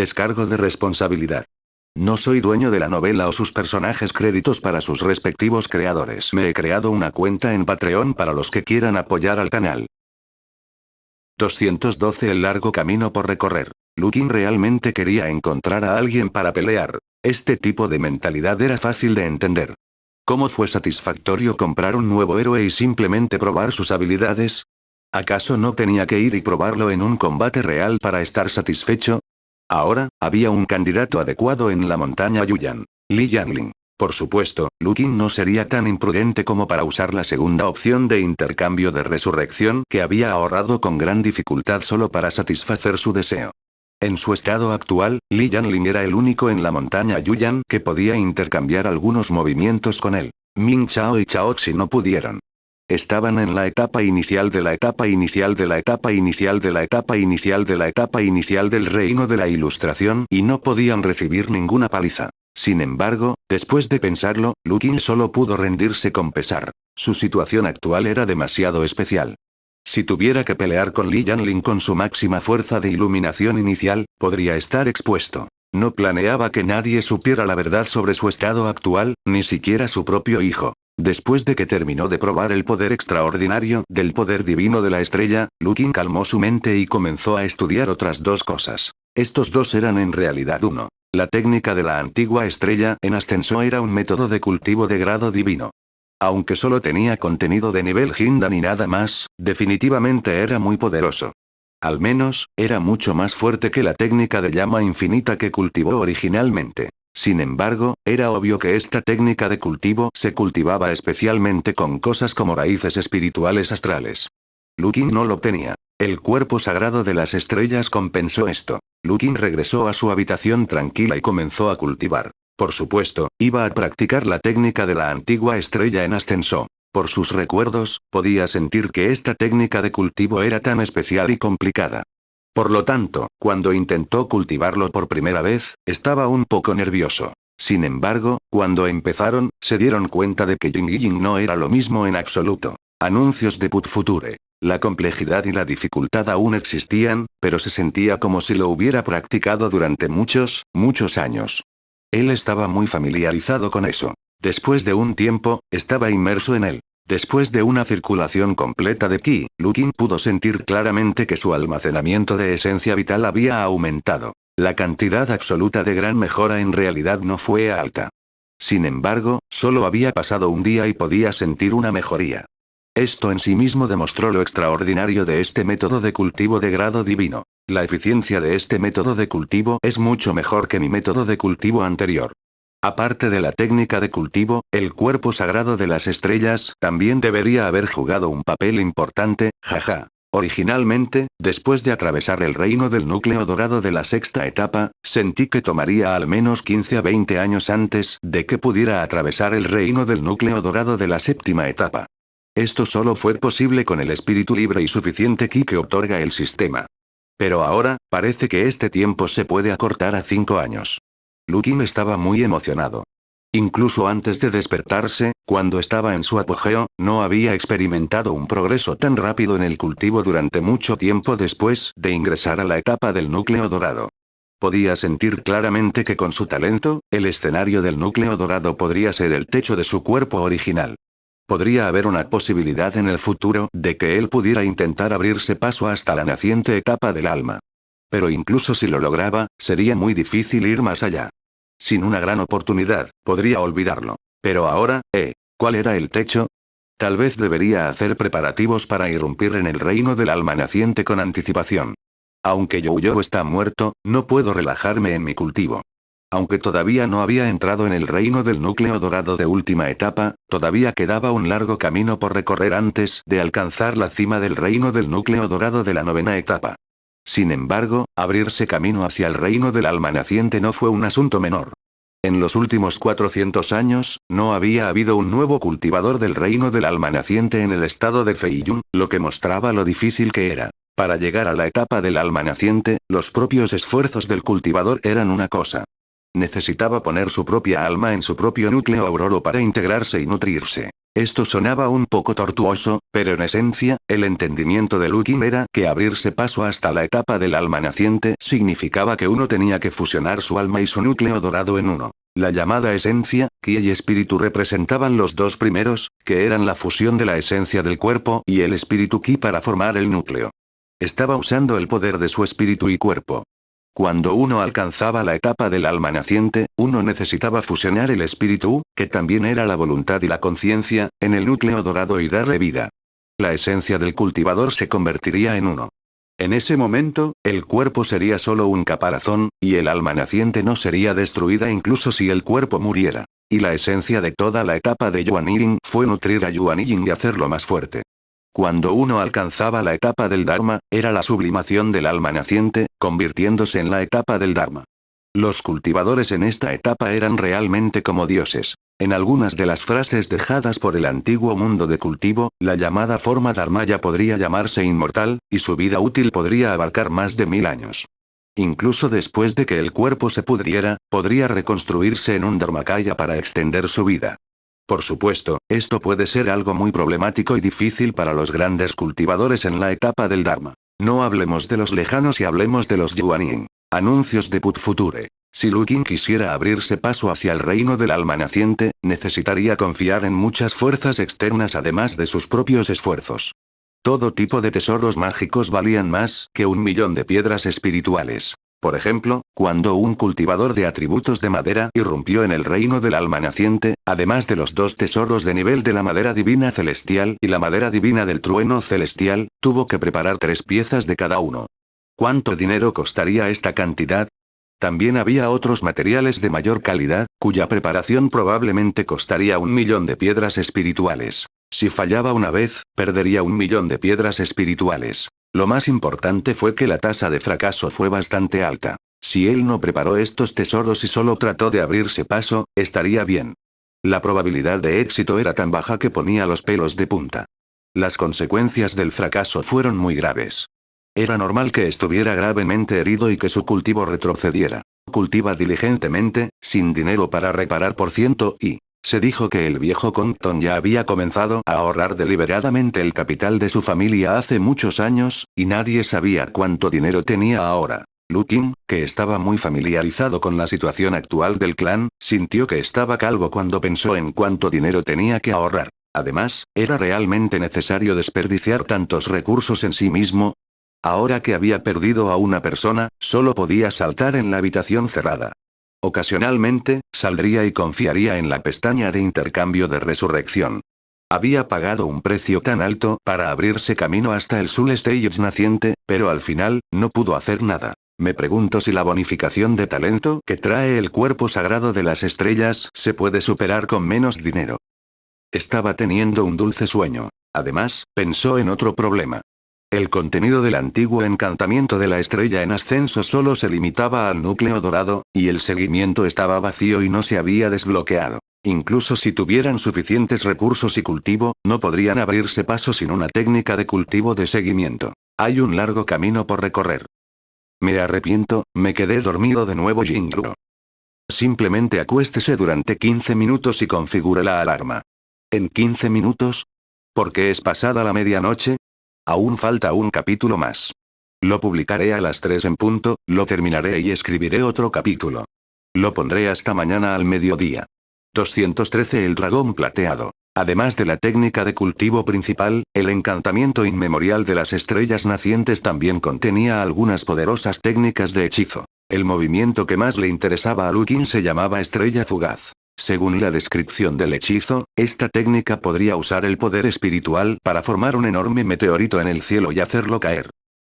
Descargo de responsabilidad. No soy dueño de la novela o sus personajes, créditos para sus respectivos creadores. Me he creado una cuenta en Patreon para los que quieran apoyar al canal. 212. El largo camino por recorrer. Lukin realmente quería encontrar a alguien para pelear. Este tipo de mentalidad era fácil de entender. ¿Cómo fue satisfactorio comprar un nuevo héroe y simplemente probar sus habilidades? ¿Acaso no tenía que ir y probarlo en un combate real para estar satisfecho? Ahora, había un candidato adecuado en la montaña Yuyan. Li Yanling. Por supuesto, Lukin no sería tan imprudente como para usar la segunda opción de intercambio de resurrección que había ahorrado con gran dificultad solo para satisfacer su deseo. En su estado actual, Li Yanling era el único en la montaña Yuyan que podía intercambiar algunos movimientos con él. Ming Chao y Chaoxi no pudieron. Estaban en la etapa inicial de la etapa inicial de la etapa inicial de la etapa inicial de la etapa inicial del reino de la ilustración y no podían recibir ninguna paliza. Sin embargo, después de pensarlo, Lukin solo pudo rendirse con pesar. Su situación actual era demasiado especial. Si tuviera que pelear con Li Yanling con su máxima fuerza de iluminación inicial, podría estar expuesto. No planeaba que nadie supiera la verdad sobre su estado actual, ni siquiera su propio hijo. Después de que terminó de probar el poder extraordinario del poder divino de la estrella, Lukin calmó su mente y comenzó a estudiar otras dos cosas. Estos dos eran en realidad uno. La técnica de la antigua estrella en ascenso era un método de cultivo de grado divino. Aunque solo tenía contenido de nivel Hindan y nada más, definitivamente era muy poderoso. Al menos, era mucho más fuerte que la técnica de llama infinita que cultivó originalmente. Sin embargo, era obvio que esta técnica de cultivo se cultivaba especialmente con cosas como raíces espirituales astrales. Lukin no lo tenía. El cuerpo sagrado de las estrellas compensó esto. Lukin regresó a su habitación tranquila y comenzó a cultivar. Por supuesto, iba a practicar la técnica de la antigua estrella en ascenso. Por sus recuerdos, podía sentir que esta técnica de cultivo era tan especial y complicada. Por lo tanto, cuando intentó cultivarlo por primera vez, estaba un poco nervioso. Sin embargo, cuando empezaron, se dieron cuenta de que Ying no era lo mismo en absoluto. Anuncios de Put Future. La complejidad y la dificultad aún existían, pero se sentía como si lo hubiera practicado durante muchos, muchos años. Él estaba muy familiarizado con eso. Después de un tiempo, estaba inmerso en él. Después de una circulación completa de Ki, Lukin pudo sentir claramente que su almacenamiento de esencia vital había aumentado. La cantidad absoluta de gran mejora en realidad no fue alta. Sin embargo, solo había pasado un día y podía sentir una mejoría. Esto en sí mismo demostró lo extraordinario de este método de cultivo de grado divino. La eficiencia de este método de cultivo es mucho mejor que mi método de cultivo anterior. Aparte de la técnica de cultivo, el cuerpo sagrado de las estrellas también debería haber jugado un papel importante, jaja. Originalmente, después de atravesar el reino del núcleo dorado de la sexta etapa, sentí que tomaría al menos 15 a 20 años antes de que pudiera atravesar el reino del núcleo dorado de la séptima etapa. Esto solo fue posible con el espíritu libre y suficiente ki que otorga el sistema. Pero ahora, parece que este tiempo se puede acortar a 5 años. Lukin estaba muy emocionado. Incluso antes de despertarse, cuando estaba en su apogeo, no había experimentado un progreso tan rápido en el cultivo durante mucho tiempo después de ingresar a la etapa del núcleo dorado. Podía sentir claramente que con su talento, el escenario del núcleo dorado podría ser el techo de su cuerpo original. Podría haber una posibilidad en el futuro de que él pudiera intentar abrirse paso hasta la naciente etapa del alma. Pero incluso si lo lograba, sería muy difícil ir más allá. Sin una gran oportunidad, podría olvidarlo. Pero ahora, ¿cuál era el techo? Tal vez debería hacer preparativos para irrumpir en el reino del alma naciente con anticipación. Aunque Youyo está muerto, no puedo relajarme en mi cultivo. Aunque todavía no había entrado en el reino del núcleo dorado de última etapa, todavía quedaba un largo camino por recorrer antes de alcanzar la cima del reino del núcleo dorado de la novena etapa. Sin embargo, abrirse camino hacia el reino del alma naciente no fue un asunto menor. En los últimos 400 años, no había habido un nuevo cultivador del reino del alma naciente en el estado de Feiyun, lo que mostraba lo difícil que era. Para llegar a la etapa del alma naciente, los propios esfuerzos del cultivador eran una cosa. Necesitaba poner su propia alma en su propio núcleo auroro para integrarse y nutrirse. Esto sonaba un poco tortuoso, pero en esencia, el entendimiento de Lukin era que abrirse paso hasta la etapa del alma naciente significaba que uno tenía que fusionar su alma y su núcleo dorado en uno. La llamada esencia, ki y espíritu representaban los dos primeros, que eran la fusión de la esencia del cuerpo y el espíritu ki para formar el núcleo. Estaba usando el poder de su espíritu y cuerpo. Cuando uno alcanzaba la etapa del alma naciente, uno necesitaba fusionar el espíritu, que también era la voluntad y la conciencia, en el núcleo dorado y darle vida. La esencia del cultivador se convertiría en uno. En ese momento, el cuerpo sería solo un caparazón, y el alma naciente no sería destruida incluso si el cuerpo muriera. Y la esencia de toda la etapa de Yuan Ying fue nutrir a Yuan Ying y hacerlo más fuerte. Cuando uno alcanzaba la etapa del Dharma, era la sublimación del alma naciente, convirtiéndose en la etapa del Dharma. Los cultivadores en esta etapa eran realmente como dioses. En algunas de las frases dejadas por el antiguo mundo de cultivo, la llamada forma dharmaya podría llamarse inmortal, y su vida útil podría abarcar más de 1000 años. Incluso después de que el cuerpo se pudriera, podría reconstruirse en un dharmakaya para extender su vida. Por supuesto, esto puede ser algo muy problemático y difícil para los grandes cultivadores en la etapa del Dharma. No hablemos de los lejanos y hablemos de los Yuanin. Anuncios de Put Future. Si Lukin quisiera abrirse paso hacia el reino del alma naciente, necesitaría confiar en muchas fuerzas externas además de sus propios esfuerzos. Todo tipo de tesoros mágicos valían más que 1.000.000 de piedras espirituales. Por ejemplo, cuando un cultivador de atributos de madera irrumpió en el reino del alma naciente, además de los 2 tesoros de nivel de la madera divina celestial y la madera divina del trueno celestial, tuvo que preparar 3 piezas de cada uno. ¿Cuánto dinero costaría esta cantidad? También había otros materiales de mayor calidad, cuya preparación probablemente costaría 1.000.000 de piedras espirituales. Si fallaba una vez, perdería 1.000.000 de piedras espirituales. Lo más importante fue que la tasa de fracaso fue bastante alta. Si él no preparó estos tesoros y solo trató de abrirse paso, estaría bien. La probabilidad de éxito era tan baja que ponía los pelos de punta. Las consecuencias del fracaso fueron muy graves. Era normal que estuviera gravemente herido y que su cultivo retrocediera. Cultiva diligentemente, sin dinero para reparar por ciento y... Se dijo que el viejo Compton ya había comenzado a ahorrar deliberadamente el capital de su familia hace muchos años, y nadie sabía cuánto dinero tenía ahora. Lukin, que estaba muy familiarizado con la situación actual del clan, sintió que estaba calvo cuando pensó en cuánto dinero tenía que ahorrar. Además, ¿era realmente necesario desperdiciar tantos recursos en sí mismo? Ahora que había perdido a una persona, solo podía saltar en la habitación cerrada. Ocasionalmente, saldría y confiaría en la pestaña de intercambio de resurrección. Había pagado un precio tan alto para abrirse camino hasta el Soul Stage naciente, pero al final, no pudo hacer nada. Me pregunto si la bonificación de talento que trae el cuerpo sagrado de las estrellas se puede superar con menos dinero. Estaba teniendo un dulce sueño. Además, pensó en otro problema. El contenido del antiguo encantamiento de la estrella en ascenso solo se limitaba al núcleo dorado, y el seguimiento estaba vacío y no se había desbloqueado. Incluso si tuvieran suficientes recursos y cultivo, no podrían abrirse paso sin una técnica de cultivo de seguimiento. Hay un largo camino por recorrer. Me arrepiento, me quedé dormido de nuevo Jingru. Simplemente acuéstese durante 15 minutos y configure la alarma. ¿En 15 minutos? ¿Por qué es pasada la medianoche? Aún falta un capítulo más. Lo publicaré a las 3 en punto, lo terminaré y escribiré otro capítulo. Lo pondré hasta mañana al mediodía. 213 El dragón plateado. Además de la técnica de cultivo principal, el encantamiento inmemorial de las estrellas nacientes también contenía algunas poderosas técnicas de hechizo. El movimiento que más le interesaba a Lukin se llamaba estrella fugaz. Según la descripción del hechizo, esta técnica podría usar el poder espiritual para formar un enorme meteorito en el cielo y hacerlo caer.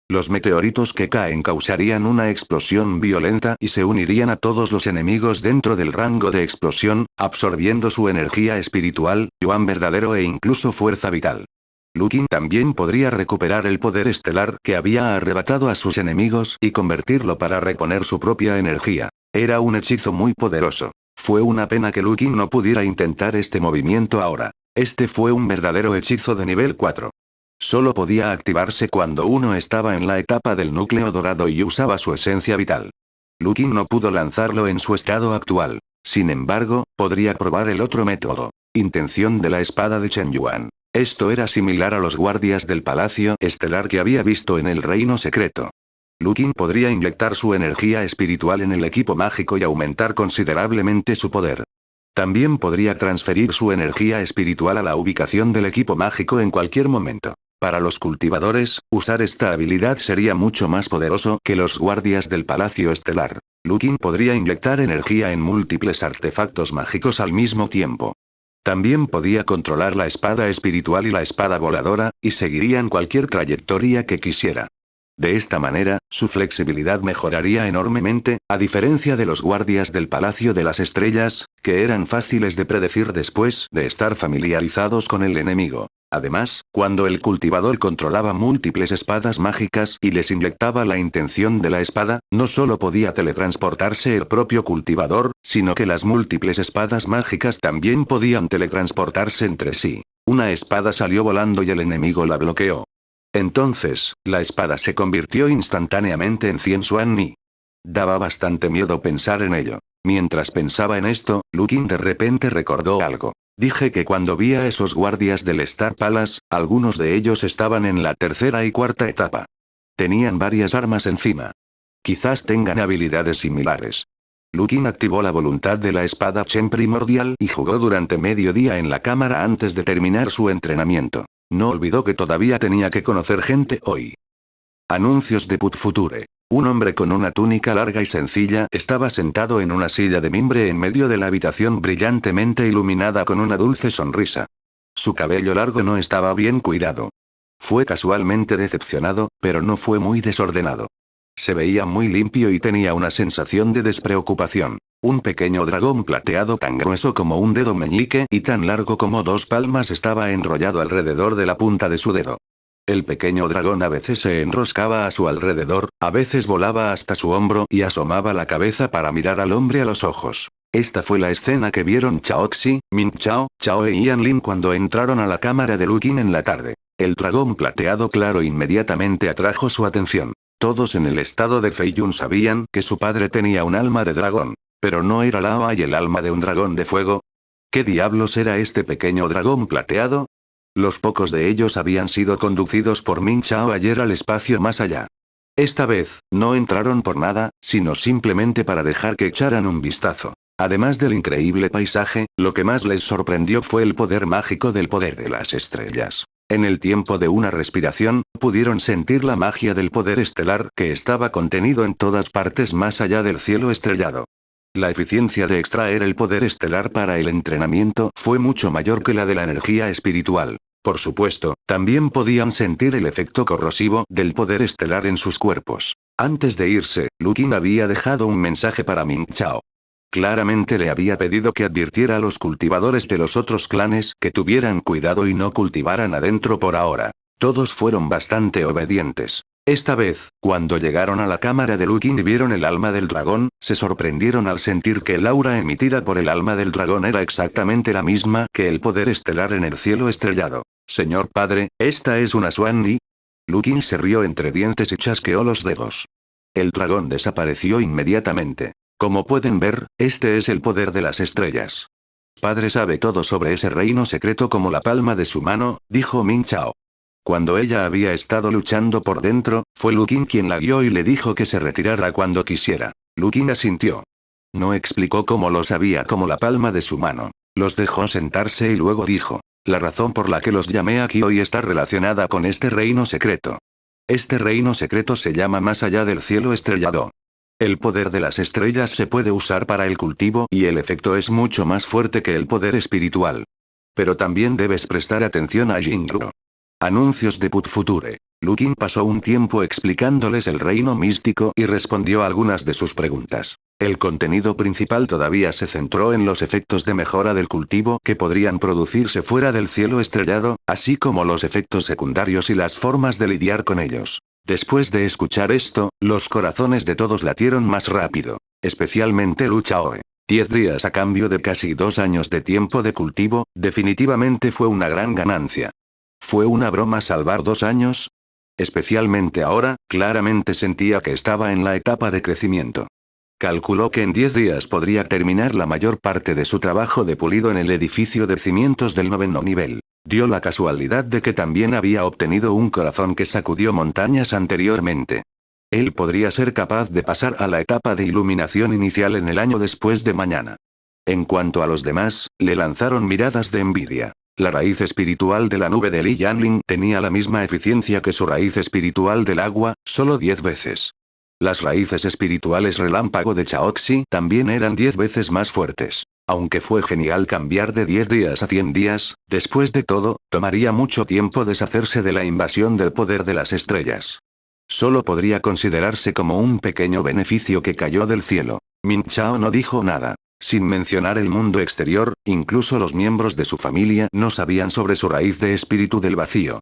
Los meteoritos que caen causarían una explosión violenta y se unirían a todos los enemigos dentro del rango de explosión, absorbiendo su energía espiritual, yuan verdadero e incluso fuerza vital. Lukin también podría recuperar el poder estelar que había arrebatado a sus enemigos y convertirlo para reponer su propia energía. Era un hechizo muy poderoso. Fue una pena que Lukin no pudiera intentar este movimiento ahora. Este fue un verdadero hechizo de nivel 4. Solo podía activarse cuando uno estaba en la etapa del núcleo dorado y usaba su esencia vital. Lukin no pudo lanzarlo en su estado actual. Sin embargo, podría probar el otro método. Intención de la espada de Chen Yuan. Esto era similar a los guardias del Palacio Estelar que había visto en el Reino Secreto. Lu Qin podría inyectar su energía espiritual en el equipo mágico y aumentar considerablemente su poder. También podría transferir su energía espiritual a la ubicación del equipo mágico en cualquier momento. Para los cultivadores, usar esta habilidad sería mucho más poderoso que los guardias del Palacio Estelar. Lu Qin podría inyectar energía en múltiples artefactos mágicos al mismo tiempo. También podía controlar la espada espiritual y la espada voladora, y seguirían cualquier trayectoria que quisiera. De esta manera, su flexibilidad mejoraría enormemente, a diferencia de los guardias del Palacio de las Estrellas, que eran fáciles de predecir después de estar familiarizados con el enemigo. Además, cuando el cultivador controlaba múltiples espadas mágicas y les inyectaba la intención de la espada, no solo podía teletransportarse el propio cultivador, sino que las múltiples espadas mágicas también podían teletransportarse entre sí. Una espada salió volando y el enemigo la bloqueó. Entonces, la espada se convirtió instantáneamente en Cien Xuan Ni. Daba bastante miedo pensar en ello. Mientras pensaba en esto, Lu Qin de repente recordó algo. Dije que cuando vi a esos guardias del Star Palace, algunos de ellos estaban en la tercera y cuarta etapa. Tenían varias armas encima. Quizás tengan habilidades similares. Lu Qin activó la voluntad de la espada Chen primordial y jugó durante medio día en la cámara antes de terminar su entrenamiento. No olvidó que todavía tenía que conocer gente hoy. Anuncios de Put Future. Un hombre con una túnica larga y sencilla estaba sentado en una silla de mimbre en medio de la habitación brillantemente iluminada con una dulce sonrisa. Su cabello largo no estaba bien cuidado. Fue casualmente decepcionado, pero no fue muy desordenado. Se veía muy limpio y tenía una sensación de despreocupación. Un pequeño dragón plateado tan grueso como un dedo meñique y tan largo como 2 palmas estaba enrollado alrededor de la punta de su dedo. El pequeño dragón a veces se enroscaba a su alrededor, a veces volaba hasta su hombro y asomaba la cabeza para mirar al hombre a los ojos. Esta fue la escena que vieron Chaoxi, Min Chao, Chao e Ian Lin cuando entraron a la cámara de Lu Qin en la tarde. El dragón plateado claro inmediatamente atrajo su atención. Todos en el estado de Feiyun sabían que su padre tenía un alma de dragón. Pero no era Lao Ai el alma de un dragón de fuego. ¿Qué diablos era este pequeño dragón plateado? Los pocos de ellos habían sido conducidos por Min Chao ayer al espacio más allá. Esta vez, no entraron por nada, sino simplemente para dejar que echaran un vistazo. Además del increíble paisaje, lo que más les sorprendió fue el poder mágico del poder de las estrellas. En el tiempo de una respiración, pudieron sentir la magia del poder estelar que estaba contenido en todas partes más allá del cielo estrellado. La eficiencia de extraer el poder estelar para el entrenamiento fue mucho mayor que la de la energía espiritual. Por supuesto, también podían sentir el efecto corrosivo del poder estelar en sus cuerpos. Antes de irse, Lu Qin había dejado un mensaje para Min Chao. Claramente le había pedido que advirtiera a los cultivadores de los otros clanes que tuvieran cuidado y no cultivaran adentro por ahora. Todos fueron bastante obedientes. Esta vez, cuando llegaron a la cámara de Lu Qin y vieron el alma del dragón, se sorprendieron al sentir que el aura emitida por el alma del dragón era exactamente la misma que el poder estelar en el cielo estrellado. Señor padre, ¿esta es una Xuan Ni? Lu Qin se rió entre dientes y chasqueó los dedos. El dragón desapareció inmediatamente. Como pueden ver, este es el poder de las estrellas. Padre sabe todo sobre ese reino secreto como la palma de su mano, dijo Min Chao. Cuando ella había estado luchando por dentro, fue Lu Qin quien la guió y le dijo que se retirara cuando quisiera. Lu Qin asintió. No explicó cómo lo sabía como la palma de su mano. Los dejó sentarse y luego dijo. La razón por la que los llamé aquí hoy está relacionada con este reino secreto. Este reino secreto se llama más allá del cielo estrellado. El poder de las estrellas se puede usar para el cultivo y el efecto es mucho más fuerte que el poder espiritual. Pero también debes prestar atención a Jingru. Anuncios de Put Future. Lu Qin pasó un tiempo explicándoles el reino místico y respondió a algunas de sus preguntas. El contenido principal todavía se centró en los efectos de mejora del cultivo que podrían producirse fuera del cielo estrellado, así como los efectos secundarios y las formas de lidiar con ellos. Después de escuchar esto, los corazones de todos latieron más rápido. Especialmente Lu Chaoe. 10 días a cambio de casi 2 años de tiempo de cultivo, definitivamente fue una gran ganancia. ¿Fue una broma salvar 2 años? Especialmente ahora, claramente sentía que estaba en la etapa de crecimiento. Calculó que en 10 días podría terminar la mayor parte de su trabajo de pulido en el edificio de cimientos del 9º nivel. Dio la casualidad de que también había obtenido un corazón que sacudió montañas anteriormente. Él podría ser capaz de pasar a la etapa de iluminación inicial en el año después de mañana. En cuanto a los demás, le lanzaron miradas de envidia. La raíz espiritual de la nube de Li Yanlin tenía la misma eficiencia que su raíz espiritual del agua, solo 10 veces. Las raíces espirituales relámpago de Chaoxi también eran 10 veces más fuertes. Aunque fue genial cambiar de 10 días a 100 días, después de todo, tomaría mucho tiempo deshacerse de la invasión del poder de las estrellas. Solo podría considerarse como un pequeño beneficio que cayó del cielo. Min Chao no dijo nada. Sin mencionar el mundo exterior, incluso los miembros de su familia no sabían sobre su raíz de espíritu del vacío.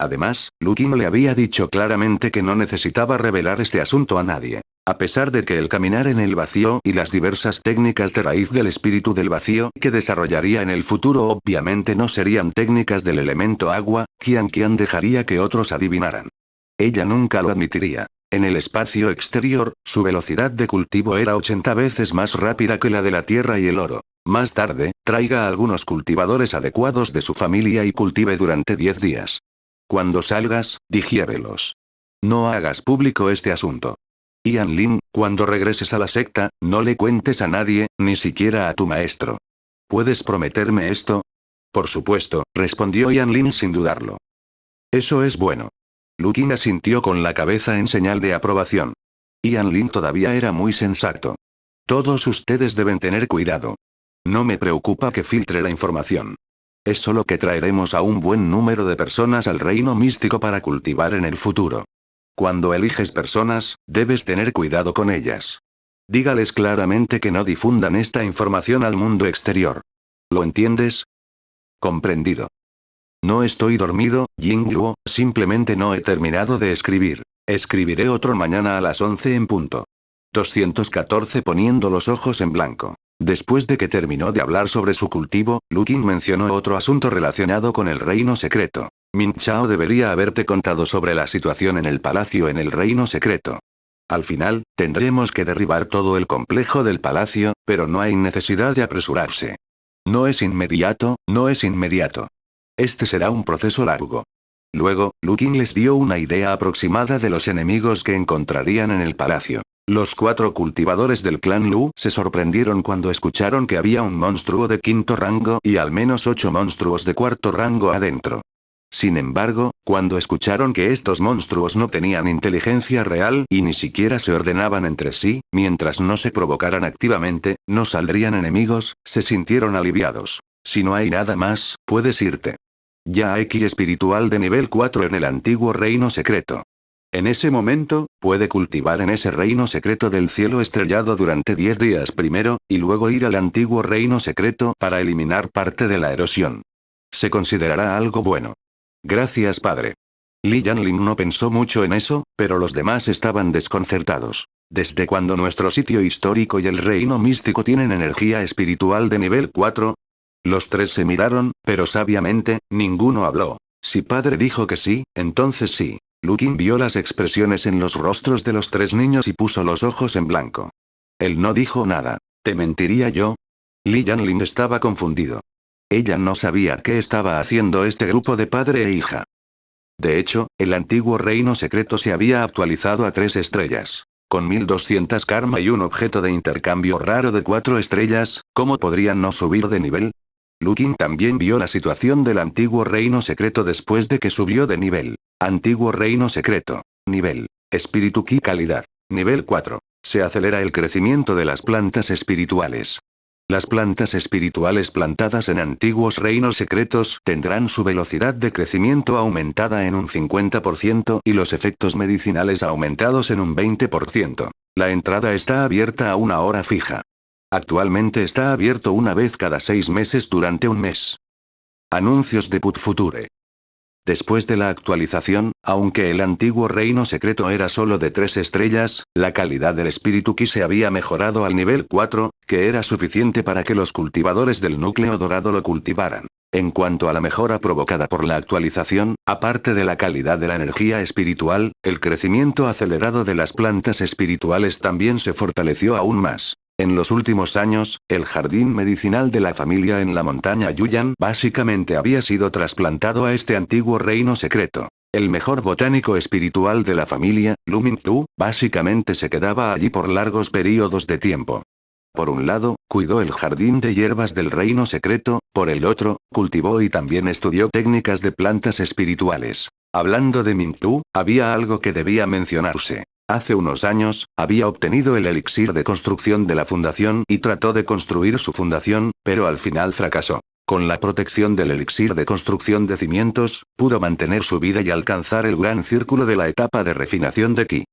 Además, Lu Qin le había dicho claramente que no necesitaba revelar este asunto a nadie. A pesar de que el caminar en el vacío y las diversas técnicas de raíz del espíritu del vacío que desarrollaría en el futuro obviamente no serían técnicas del elemento agua, Qian dejaría que otros adivinaran. Ella nunca lo admitiría. En el espacio exterior, su velocidad de cultivo era 80 veces más rápida que la de la tierra y el oro. Más tarde, traiga a algunos cultivadores adecuados de su familia y cultive durante 10 días. Cuando salgas, digiérelos. No hagas público este asunto. Yanlin, cuando regreses a la secta, no le cuentes a nadie, ni siquiera a tu maestro. ¿Puedes prometerme esto? Por supuesto, respondió Yanlin sin dudarlo. Eso es bueno. Lu Qin asintió con la cabeza en señal de aprobación. Yanlin todavía era muy sensato. Todos ustedes deben tener cuidado. No me preocupa que filtre la información. Es solo que traeremos a un buen número de personas al reino místico para cultivar en el futuro. Cuando eliges personas, debes tener cuidado con ellas. Dígales claramente que no difundan esta información al mundo exterior. ¿Lo entiendes? Comprendido. No estoy dormido, Ying Luo, simplemente no he terminado de escribir. Escribiré otro mañana a las 11 en punto. 214 poniendo los ojos en blanco. Después de que terminó de hablar sobre su cultivo, Lu Qin mencionó otro asunto relacionado con el reino secreto. Min Chao debería haberte contado sobre la situación en el palacio en el reino secreto. Al final, tendremos que derribar todo el complejo del palacio, pero no hay necesidad de apresurarse. No es inmediato, no es inmediato. Este será un proceso largo. Luego, Lu Qin les dio una idea aproximada de los enemigos que encontrarían en el palacio. Los 4 cultivadores del clan Lu se sorprendieron cuando escucharon que había un monstruo de 5º rango y al menos 8 monstruos de 4º rango adentro. Sin embargo, cuando escucharon que estos monstruos no tenían inteligencia real y ni siquiera se ordenaban entre sí, mientras no se provocaran activamente, no saldrían enemigos, se sintieron aliviados. Si no hay nada más, puedes irte. Ya hay ki espiritual de nivel 4 en el antiguo reino secreto. En ese momento, puede cultivar en ese reino secreto del cielo estrellado durante 10 días primero, y luego ir al antiguo reino secreto para eliminar parte de la erosión. Se considerará algo bueno. Gracias, padre. Li Yanlin no pensó mucho en eso, pero los demás estaban desconcertados. ¿Desde cuando nuestro sitio histórico y el reino místico tienen energía espiritual de nivel 4? Los 3 se miraron, pero sabiamente, ninguno habló. Si padre dijo que sí, entonces sí. Lu Qin vio las expresiones en los rostros de los 3 niños y puso los ojos en blanco. Él no dijo nada. ¿Te mentiría yo? Li Yanlin estaba confundido. Ella no sabía qué estaba haciendo este grupo de padre e hija. De hecho, el antiguo reino secreto se había actualizado a 3 estrellas. Con 1200 karma y un objeto de intercambio raro de 4 estrellas, ¿cómo podrían no subir de nivel? Lu Qin también vio la situación del antiguo reino secreto después de que subió de nivel. Antiguo reino secreto. Nivel. Espíritu Ki calidad. Nivel 4. Se acelera el crecimiento de las plantas espirituales. Las plantas espirituales plantadas en antiguos reinos secretos tendrán su velocidad de crecimiento aumentada en un 50% y los efectos medicinales aumentados en un 20%. La entrada está abierta a una hora fija. Actualmente está abierto una vez cada 6 meses durante un mes. Anuncios de Put Future. Después de la actualización, aunque el antiguo reino secreto era solo de 3 estrellas, la calidad del espíritu Ki se había mejorado al nivel 4, que era suficiente para que los cultivadores del núcleo dorado lo cultivaran. En cuanto a la mejora provocada por la actualización, aparte de la calidad de la energía espiritual, el crecimiento acelerado de las plantas espirituales también se fortaleció aún más. En los últimos años, el jardín medicinal de la familia en la montaña Yuyan básicamente había sido trasplantado a este antiguo reino secreto. El mejor botánico espiritual de la familia, Lu Mingtu, básicamente se quedaba allí por largos períodos de tiempo. Por un lado, cuidó el jardín de hierbas del reino secreto, por el otro, cultivó y también estudió técnicas de plantas espirituales. Hablando de Mingtu, había algo que debía mencionarse. Hace unos años, había obtenido el elixir de construcción de la fundación y trató de construir su fundación, pero al final fracasó. Con la protección del elixir de construcción de cimientos, pudo mantener su vida y alcanzar el gran círculo de la etapa de refinación de Ki.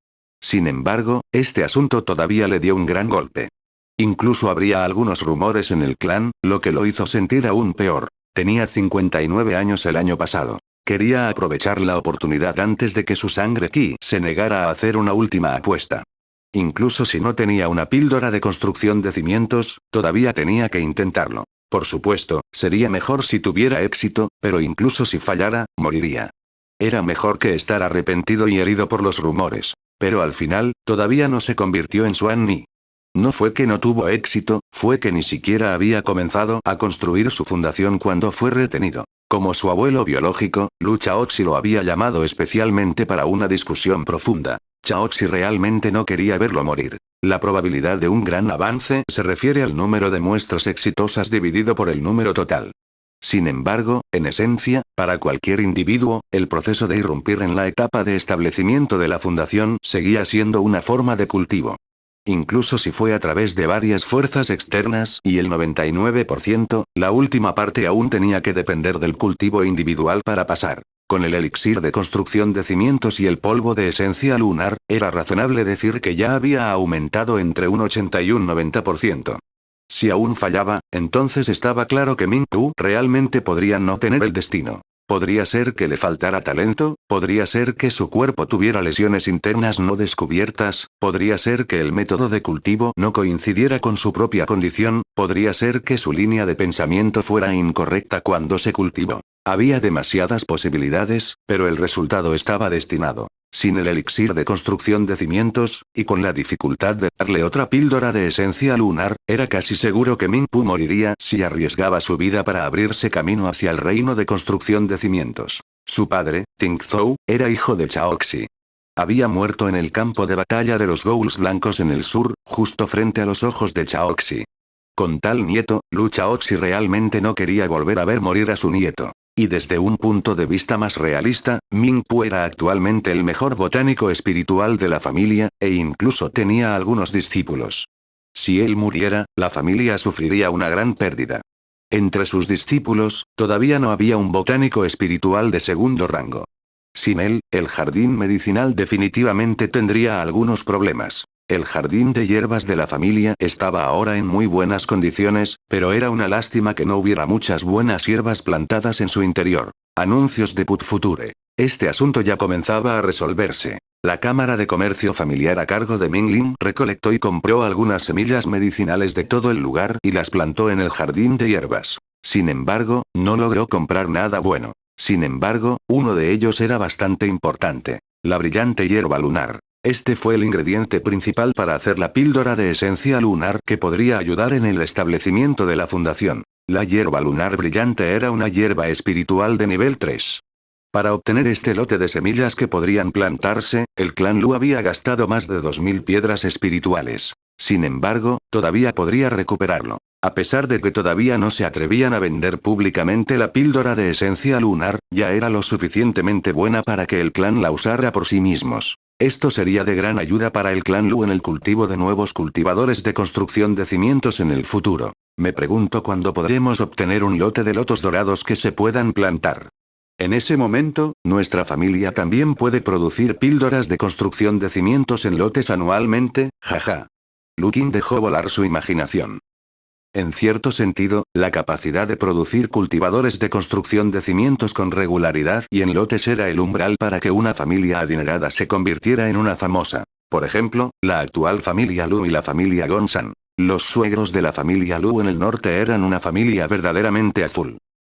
Sin embargo, este asunto todavía le dio un gran golpe. Incluso habría algunos rumores en el clan, lo que lo hizo sentir aún peor. Tenía 59 años el año pasado. Quería aprovechar la oportunidad antes de que su sangre Ki se negara a hacer una última apuesta. Incluso si no tenía una píldora de construcción de cimientos, todavía tenía que intentarlo. Por supuesto, sería mejor si tuviera éxito, pero incluso si fallara, moriría. Era mejor que estar arrepentido y herido por los rumores. Pero al final, todavía no se convirtió en Xuan Ni. No fue que no tuvo éxito, fue que ni siquiera había comenzado a construir su fundación cuando fue retenido. Como su abuelo biológico, Lu Chaoxi lo había llamado especialmente para una discusión profunda. Chaoxi realmente no quería verlo morir. La probabilidad de un gran avance se refiere al número de muestras exitosas dividido por el número total. Sin embargo, en esencia, para cualquier individuo, el proceso de irrumpir en la etapa de establecimiento de la fundación seguía siendo una forma de cultivo. Incluso si fue a través de varias fuerzas externas y el 99%, la última parte aún tenía que depender del cultivo individual para pasar. Con el elixir de construcción de cimientos y el polvo de esencia lunar, era razonable decir que ya había aumentado entre un 80 y un 90%. Si aún fallaba, entonces estaba claro que Mingtu realmente podría no tener el destino. Podría ser que le faltara talento, podría ser que su cuerpo tuviera lesiones internas no descubiertas, podría ser que el método de cultivo no coincidiera con su propia condición, podría ser que su línea de pensamiento fuera incorrecta cuando se cultivó. Había demasiadas posibilidades, pero el resultado estaba destinado. Sin el elixir de construcción de cimientos, y con la dificultad de darle otra píldora de esencia lunar, era casi seguro que Mingpu moriría si arriesgaba su vida para abrirse camino hacia el reino de construcción de cimientos. Su padre, Ting Zhou, era hijo de Chaoxi. Había muerto en el campo de batalla de los Ghouls blancos en el sur, justo frente a los ojos de Chaoxi. Con tal nieto, Lu Chaoxi realmente no quería volver a ver morir a su nieto. Y desde un punto de vista más realista, Mingpu era actualmente el mejor botánico espiritual de la familia, e incluso tenía algunos discípulos. Si él muriera, la familia sufriría una gran pérdida. Entre sus discípulos, todavía no había un botánico espiritual de segundo rango. Sin él, el jardín medicinal definitivamente tendría algunos problemas. El jardín de hierbas de la familia estaba ahora en muy buenas condiciones, pero era una lástima que no hubiera muchas buenas hierbas plantadas en su interior. Anuncios de Put Future. Este asunto ya comenzaba a resolverse. La Cámara de Comercio Familiar a cargo de Minglin recolectó y compró algunas semillas medicinales de todo el lugar y las plantó en el jardín de hierbas. Sin embargo, no logró comprar nada bueno. Sin embargo, uno de ellos era bastante importante. La brillante hierba lunar. Este fue el ingrediente principal para hacer la píldora de esencia lunar que podría ayudar en el establecimiento de la fundación. La hierba lunar brillante era una hierba espiritual de nivel 3. Para obtener este lote de semillas que podrían plantarse, el clan Lu había gastado más de 2000 piedras espirituales. Sin embargo, todavía podría recuperarlo. A pesar de que todavía no se atrevían a vender públicamente la píldora de esencia lunar, ya era lo suficientemente buena para que el clan la usara por sí mismos. Esto sería de gran ayuda para el clan Lu en el cultivo de nuevos cultivadores de construcción de cimientos en el futuro. Me pregunto cuándo podremos obtener un lote de lotos dorados que se puedan plantar. En ese momento, nuestra familia también puede producir píldoras de construcción de cimientos en lotes anualmente, jaja. Lu Qin dejó volar su imaginación. En cierto sentido, la capacidad de producir cultivadores de construcción de cimientos con regularidad y en lotes era el umbral para que una familia adinerada se convirtiera en una famosa. Por ejemplo, la actual familia Lu y la familia Gonsan. Los suegros de la familia Lu en el norte eran una familia verdaderamente azul.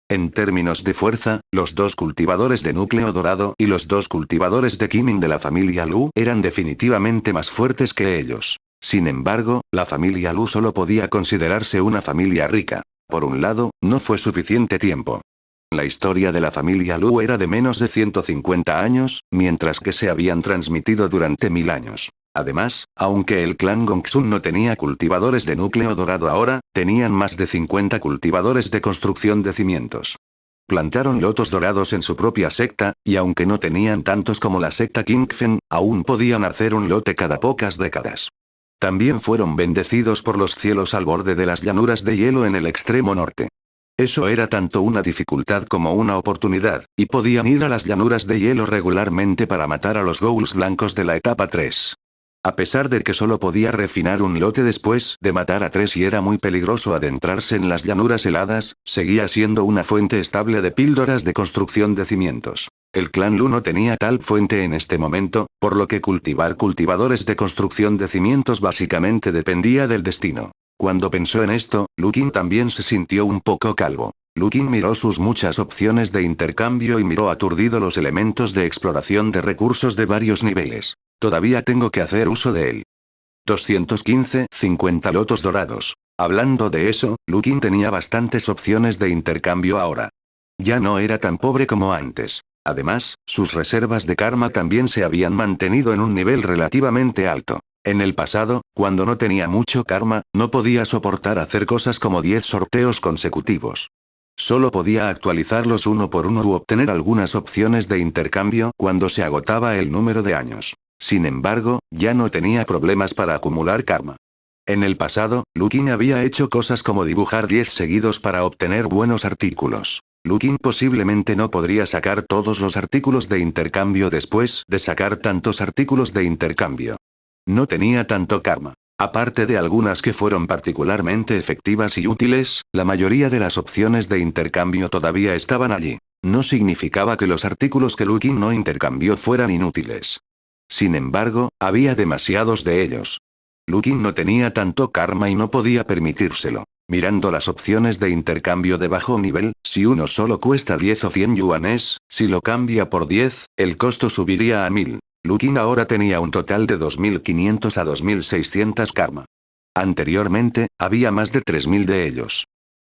En términos de fuerza, los dos cultivadores de núcleo dorado y los dos cultivadores de Kimin de la familia Lu eran definitivamente más fuertes que ellos. Sin embargo, la familia Lu solo podía considerarse una familia rica. Por un lado, no fue suficiente tiempo. La historia de la familia Lu era de menos de 150 años, mientras que se habían transmitido durante 1000 años. Además, aunque el clan Gongsun no tenía cultivadores de núcleo dorado ahora, tenían más de 50 cultivadores de construcción de cimientos. Plantaron lotos dorados en su propia secta, y aunque no tenían tantos como la secta Qingfen, aún podían hacer un lote cada pocas décadas. También fueron bendecidos por los cielos al borde de las llanuras de hielo en el extremo norte. Eso era tanto una dificultad como una oportunidad, y podían ir a las llanuras de hielo regularmente para matar a los ghouls blancos de la etapa 3. A pesar de que solo podía refinar un lote después de matar a 3 y era muy peligroso adentrarse en las llanuras heladas, seguía siendo una fuente estable de píldoras de construcción de cimientos. El clan Lu no tenía tal fuente en este momento, por lo que cultivar cultivadores de construcción de cimientos básicamente dependía del destino. Cuando pensó en esto, Lu Qin también se sintió un poco calvo. Lu Qin miró sus muchas opciones de intercambio y miró aturdido los elementos de exploración de recursos de varios niveles. Todavía tengo que hacer uso de él. 215, 50 lotos dorados. Hablando de eso, Lu Qin tenía bastantes opciones de intercambio ahora. Ya no era tan pobre como antes. Además, sus reservas de karma también se habían mantenido en un nivel relativamente alto. En el pasado, cuando no tenía mucho karma, no podía soportar hacer cosas como 10 sorteos consecutivos. Solo podía actualizarlos uno por uno u obtener algunas opciones de intercambio cuando se agotaba el número de años. Sin embargo, ya no tenía problemas para acumular karma. En el pasado, Lu Qin había hecho cosas como dibujar 10 seguidos para obtener buenos artículos. Lu Qin posiblemente no podría sacar todos los artículos de intercambio después de sacar tantos artículos de intercambio. No tenía tanto karma. Aparte de algunas que fueron particularmente efectivas y útiles, la mayoría de las opciones de intercambio todavía estaban allí. No significaba que los artículos que Lu Qin no intercambió fueran inútiles. Sin embargo, había demasiados de ellos. Lu Qin no tenía tanto karma y no podía permitírselo. Mirando las opciones de intercambio de bajo nivel, si uno solo cuesta 10 o 100 yuanes, si lo cambia por 10, el costo subiría a 1000. Lu Qin ahora tenía un total de 2500 a 2600 karma. Anteriormente, había más de 3000 de ellos.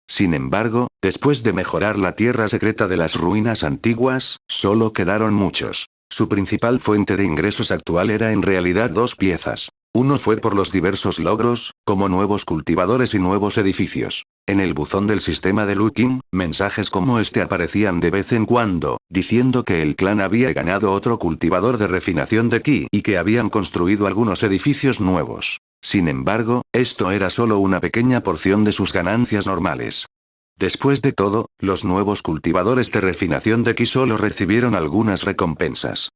Sin embargo, después de mejorar la tierra secreta de las ruinas antiguas, solo quedaron muchos. Su principal fuente de ingresos actual era en realidad dos piezas. Uno fue por los diversos logros, como nuevos cultivadores y nuevos edificios. En el buzón del sistema de Lu Qin, mensajes como este aparecían de vez en cuando, diciendo que el clan había ganado otro cultivador de refinación de ki y que habían construido algunos edificios nuevos. Sin embargo, esto era solo una pequeña porción de sus ganancias normales. Después de todo, los nuevos cultivadores de refinación de ki solo recibieron algunas recompensas.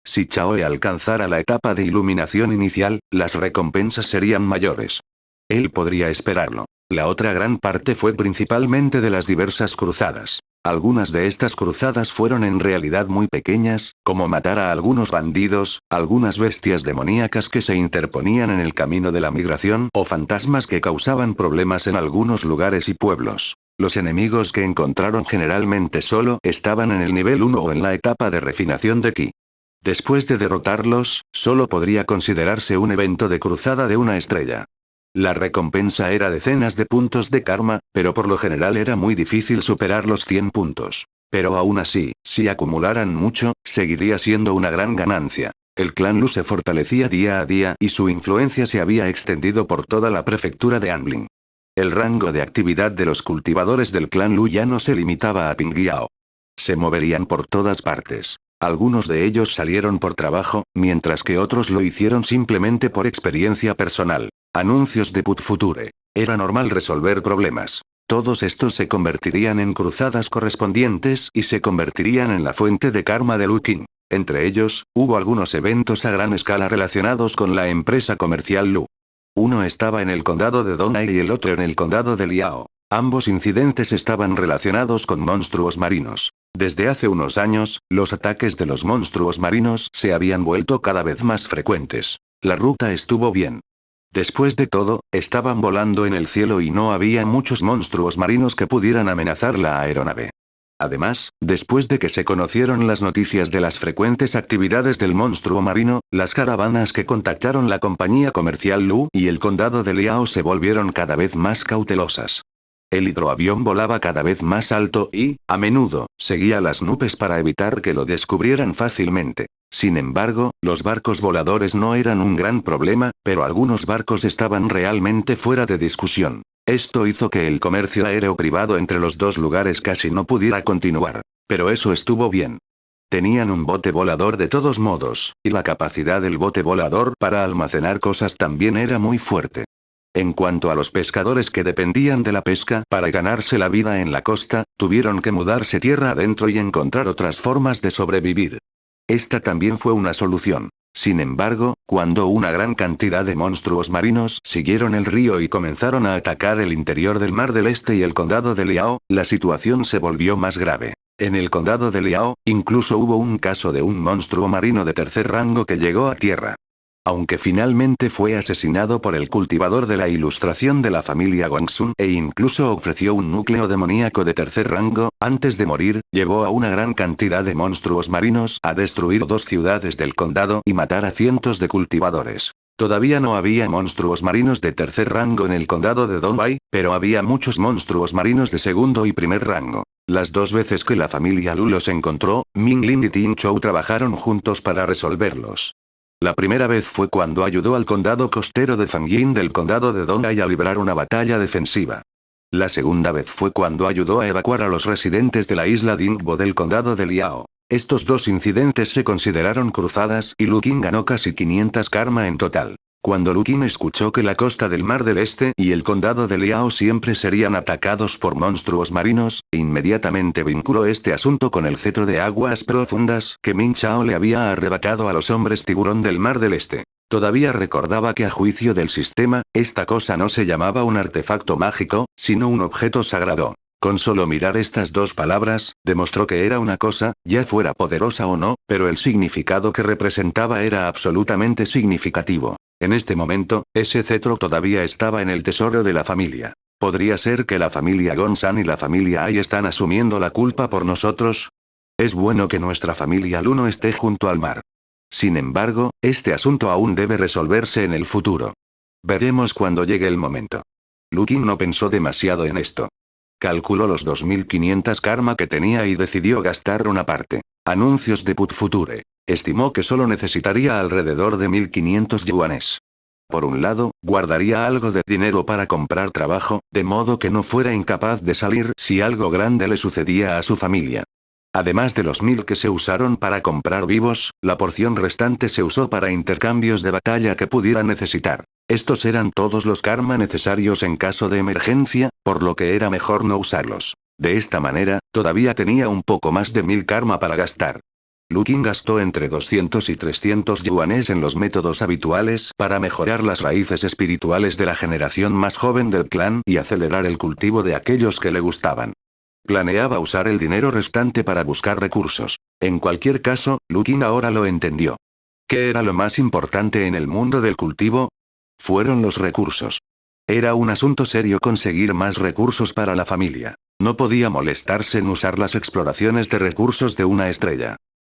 Si Chaoe alcanzara la etapa de iluminación inicial, las recompensas serían mayores. Él podría esperarlo. La otra gran parte fue principalmente de las diversas cruzadas. Algunas de estas cruzadas fueron en realidad muy pequeñas, como matar a algunos bandidos, algunas bestias demoníacas que se interponían en el camino de la migración o fantasmas que causaban problemas en algunos lugares y pueblos. Los enemigos que encontraron generalmente solo estaban en el nivel 1 o en la etapa de refinación de ki. Después de derrotarlos, solo podría considerarse un evento de cruzada de una estrella. La recompensa era decenas de puntos de karma, pero por lo general era muy difícil superar los 100 puntos. Pero aún así, si acumularan mucho, seguiría siendo una gran ganancia. El clan Lu se fortalecía día a día y su influencia se había extendido por toda la prefectura de Anling. El rango de actividad de los cultivadores del clan Lu ya no se limitaba a Pingyao. Se moverían por todas partes. Algunos de ellos salieron por trabajo, mientras que otros lo hicieron simplemente por experiencia personal. Anuncios de Put Future. Era normal resolver problemas. Todos estos se convertirían en cruzadas correspondientes y se convertirían en la fuente de karma de Lu Qin. Entre ellos, hubo algunos eventos a gran escala relacionados con la empresa comercial Lu. Uno estaba en el condado de Donai y el otro en el condado de Liao. Ambos incidentes estaban relacionados con monstruos marinos. Desde hace unos años, los ataques de los monstruos marinos se habían vuelto cada vez más frecuentes. La ruta estuvo bien. Después de todo, estaban volando en el cielo y no había muchos monstruos marinos que pudieran amenazar la aeronave. Además, después de que se conocieron las noticias de las frecuentes actividades del monstruo marino, las caravanas que contactaron la compañía comercial Lu y el condado de Liao se volvieron cada vez más cautelosas. El hidroavión volaba cada vez más alto y, a menudo, seguía las nubes para evitar que lo descubrieran fácilmente. Sin embargo, los barcos voladores no eran un gran problema, pero algunos barcos estaban realmente fuera de discusión. Esto hizo que el comercio aéreo privado entre los dos lugares casi no pudiera continuar. Pero eso estuvo bien. Tenían un bote volador de todos modos, y la capacidad del bote volador para almacenar cosas también era muy fuerte. En cuanto a los pescadores que dependían de la pesca para ganarse la vida en la costa, tuvieron que mudarse tierra adentro y encontrar otras formas de sobrevivir. Esta también fue una solución. Sin embargo, cuando una gran cantidad de monstruos marinos siguieron el río y comenzaron a atacar el interior del Mar del Este y el condado de Liao, la situación se volvió más grave. En el condado de Liao, incluso hubo un caso de un monstruo marino de tercer rango que llegó a tierra. Aunque finalmente fue asesinado por el cultivador de la ilustración de la familia Gongsun e incluso ofreció un núcleo demoníaco de tercer rango, antes de morir, llevó a una gran cantidad de monstruos marinos a destruir 2 ciudades del condado y matar a cientos de cultivadores. Todavía no había monstruos marinos de tercer rango en el condado de Donbai, pero había muchos monstruos marinos de segundo y primer rango. Las 2 veces que la familia Lu los encontró, Ming Lin y Ting Chou trabajaron juntos para resolverlos. La primera vez fue cuando ayudó al condado costero de Fangjin del condado de Dongai a librar una batalla defensiva. La segunda vez fue cuando ayudó a evacuar a los residentes de la isla Dingbo del condado de Liao. Estos 2 incidentes se consideraron cruzadas y Lu Qin ganó casi 500 karma en total. Cuando Lu Qin escuchó que la costa del Mar del Este y el condado de Liao siempre serían atacados por monstruos marinos, inmediatamente vinculó este asunto con el cetro de aguas profundas que Min Chao le había arrebatado a los hombres tiburón del Mar del Este. Todavía recordaba que a juicio del sistema, esta cosa no se llamaba un artefacto mágico, sino un objeto sagrado. Con solo mirar estas 2 palabras, demostró que era una cosa, ya fuera poderosa o no, pero el significado que representaba era absolutamente significativo. En este momento, ese cetro todavía estaba en el tesoro de la familia. ¿Podría ser que la familia Gongsan y la familia Ai están asumiendo la culpa por nosotros? Es bueno que nuestra familia Lu no esté junto al mar. Sin embargo, este asunto aún debe resolverse en el futuro. Veremos cuando llegue el momento. Lu Qin no pensó demasiado en esto. Calculó los 2500 karma que tenía y decidió gastar una parte. Anuncios de Put Future. Estimó que solo necesitaría alrededor de 1500 yuanes. Por un lado, guardaría algo de dinero para comprar trabajo, de modo que no fuera incapaz de salir si algo grande le sucedía a su familia. Además de los 1000 que se usaron para comprar vivos, la porción restante se usó para intercambios de batalla que pudiera necesitar. Estos eran todos los karma necesarios en caso de emergencia, por lo que era mejor no usarlos. De esta manera, todavía tenía un poco más de 1000 karma para gastar. Lu Qin gastó entre 200 y 300 yuanes en los métodos habituales para mejorar las raíces espirituales de la generación más joven del clan y acelerar el cultivo de aquellos que le gustaban. Planeaba usar el dinero restante para buscar recursos. En cualquier caso, Lu Qin ahora lo entendió. ¿Qué era lo más importante en el mundo del cultivo? Fueron los recursos. Era un asunto serio conseguir más recursos para la familia. No podía molestarse en usar las exploraciones de recursos de una estrella.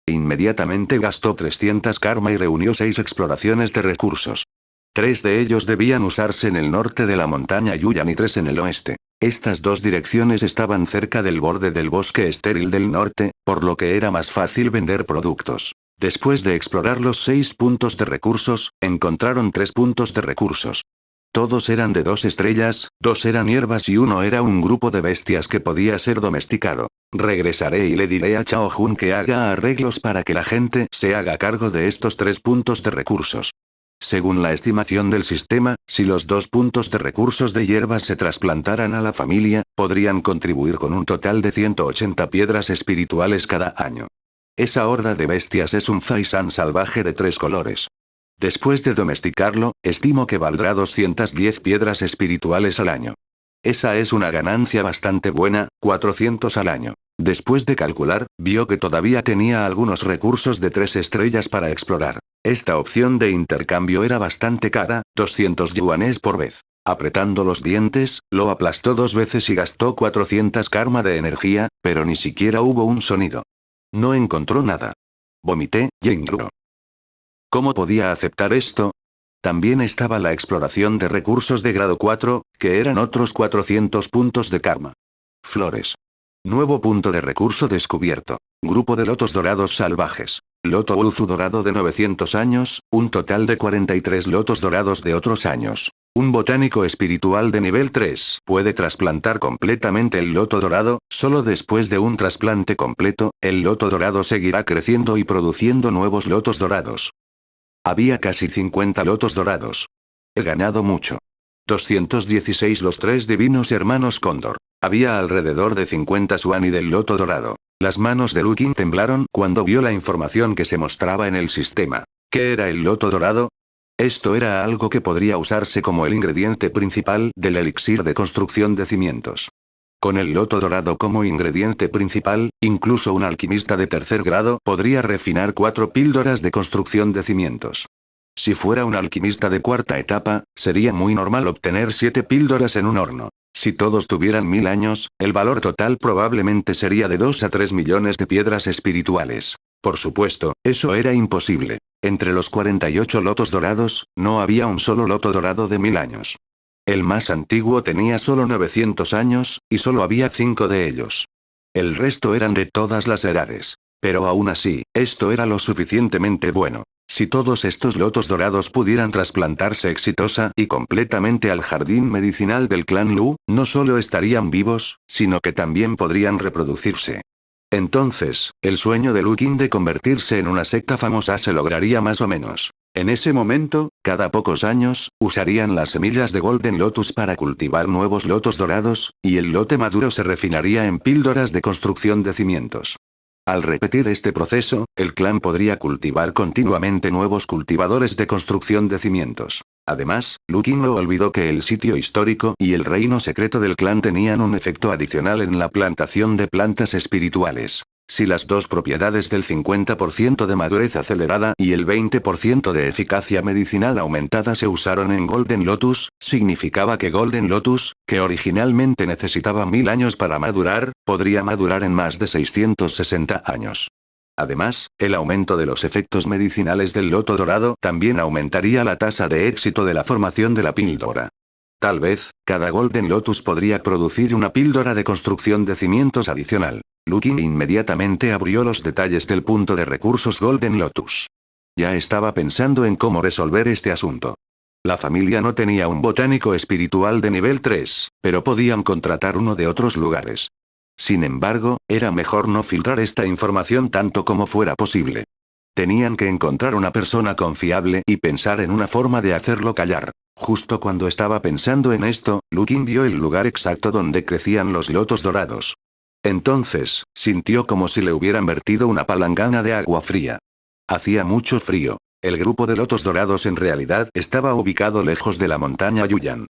Inmediatamente gastó 300 karma y reunió 6 exploraciones de recursos. 3 de ellos debían usarse en el norte de la montaña Yuyan y 3 en el oeste. Estas 2 direcciones estaban cerca del borde del bosque estéril del norte, por lo que era más fácil vender productos. Después de explorar los 6 puntos de recursos, encontraron 3 puntos de recursos. Todos eran de 2 estrellas, 2 eran hierbas y 1 era un grupo de bestias que podía ser domesticado. Regresaré y le diré a Chao Jun que haga arreglos para que la gente se haga cargo de estos 3 puntos de recursos. Según la estimación del sistema, si los 2 puntos de recursos de hierbas se trasplantaran a la familia, podrían contribuir con un total de 180 piedras espirituales cada año. Esa horda de bestias es un faisán salvaje de 3 colores. Después de domesticarlo, estimo que valdrá 210 piedras espirituales al año. Esa es una ganancia bastante buena, 400 al año. Después de calcular, vio que todavía tenía algunos recursos de 3 estrellas para explorar. Esta opción de intercambio era bastante cara, 200 yuanes por vez. Apretando los dientes, lo aplastó 2 veces y gastó 400 karma de energía, pero ni siquiera hubo un sonido. No encontró nada. Vomité, Yingluo. ¿Cómo podía aceptar esto? También estaba la exploración de recursos de grado 4, que eran otros 400 puntos de karma. Flores. Nuevo punto de recurso descubierto. Grupo de lotos dorados salvajes. Loto Uzu dorado de 900 años, un total de 43 lotos dorados de otros años. Un botánico espiritual de nivel 3 puede trasplantar completamente el loto dorado, solo después de un trasplante completo, el loto dorado seguirá creciendo y produciendo nuevos lotos dorados. Había casi 50 lotos dorados. He ganado mucho. 216 los 3 divinos hermanos Cóndor. Había alrededor de 50 Suani del loto dorado. Las manos de Lukin temblaron cuando vio la información que se mostraba en el sistema. ¿Qué era el loto dorado? Esto era algo que podría usarse como el ingrediente principal del elixir de construcción de cimientos. Con el loto dorado como ingrediente principal, incluso un alquimista de tercer grado podría refinar 4 píldoras de construcción de cimientos. Si fuera un alquimista de cuarta etapa, sería muy normal obtener 7 píldoras en un horno. Si todos tuvieran 1000 años, el valor total probablemente sería de 2 a 3 millones de piedras espirituales. Por supuesto, eso era imposible. Entre los 48 lotos dorados, no había un solo loto dorado de 1000 años. El más antiguo tenía solo 900 años, y solo había 5 de ellos. El resto eran de todas las edades. Pero aún así, esto era lo suficientemente bueno. Si todos estos lotos dorados pudieran trasplantarse exitosa y completamente al jardín medicinal del clan Lu, no solo estarían vivos, sino que también podrían reproducirse. Entonces, el sueño de Lu Qin de convertirse en una secta famosa se lograría más o menos. En ese momento, cada pocos años, usarían las semillas de Golden Lotus para cultivar nuevos lotos dorados, y el lote maduro se refinaría en píldoras de construcción de cimientos. Al repetir este proceso, el clan podría cultivar continuamente nuevos cultivadores de construcción de cimientos. Además, Lu Qin no olvidó que el sitio histórico y el reino secreto del clan tenían un efecto adicional en la plantación de plantas espirituales. Si las dos propiedades del 50% de madurez acelerada y el 20% de eficacia medicinal aumentada se usaron en Golden Lotus, significaba que Golden Lotus, que originalmente necesitaba 1000 años para madurar, podría madurar en más de 660 años. Además, el aumento de los efectos medicinales del loto dorado también aumentaría la tasa de éxito de la formación de la píldora. Tal vez, cada Golden Lotus podría producir una píldora de construcción de cimientos adicional. Lu Qin inmediatamente abrió los detalles del punto de recursos Golden Lotus. Ya estaba pensando en cómo resolver este asunto. La familia no tenía un botánico espiritual de nivel 3, pero podían contratar uno de otros lugares. Sin embargo, era mejor no filtrar esta información tanto como fuera posible. Tenían que encontrar una persona confiable y pensar en una forma de hacerlo callar. Justo cuando estaba pensando en esto, Lu Qin vio el lugar exacto donde crecían los lotos dorados. Entonces, sintió como si le hubieran vertido una palangana de agua fría. Hacía mucho frío. El grupo de lotos dorados en realidad estaba ubicado lejos de la montaña Yuyan.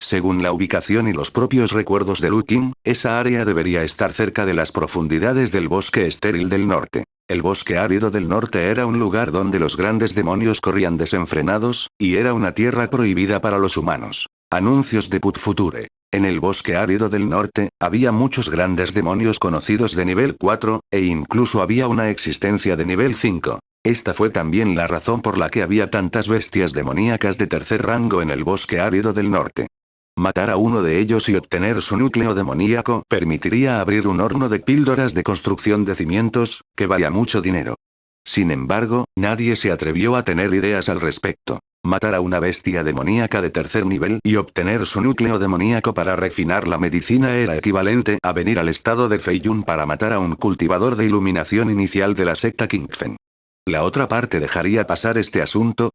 Según la ubicación y los propios recuerdos de Lu Qin, esa área debería estar cerca de las profundidades del bosque estéril del norte. El bosque árido del norte era un lugar donde los grandes demonios corrían desenfrenados, y era una tierra prohibida para los humanos. Anuncios de Put Future. En el bosque árido del norte, había muchos grandes demonios conocidos de nivel 4, e incluso había una existencia de nivel 5. Esta fue también la razón por la que había tantas bestias demoníacas de tercer rango en el bosque árido del norte. Matar a uno de ellos y obtener su núcleo demoníaco permitiría abrir un horno de píldoras de construcción de cimientos, que valía mucho dinero. Sin embargo, nadie se atrevió a tener ideas al respecto. Matar a una bestia demoníaca de tercer nivel y obtener su núcleo demoníaco para refinar la medicina era equivalente a venir al estado de Feiyun para matar a un cultivador de iluminación inicial de la secta Qingfen. La otra parte dejaría pasar este asunto.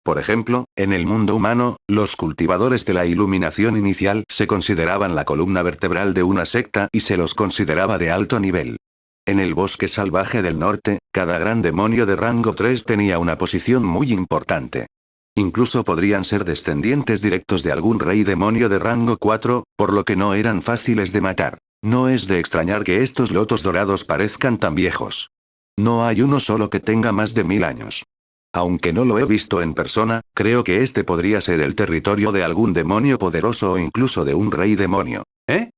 Por ejemplo, en el mundo humano, los cultivadores de la iluminación inicial se consideraban la columna vertebral de una secta y se los consideraba de alto nivel. En el bosque salvaje del norte, cada gran demonio de rango 3 tenía una posición muy importante. Incluso podrían ser descendientes directos de algún rey demonio de rango 4, por lo que no eran fáciles de matar. No es de extrañar que estos lotos dorados parezcan tan viejos. No hay uno solo que tenga más de 1000 años. Aunque no lo he visto en persona, creo que este podría ser el territorio de algún demonio poderoso o incluso de un rey demonio. ¿Eh?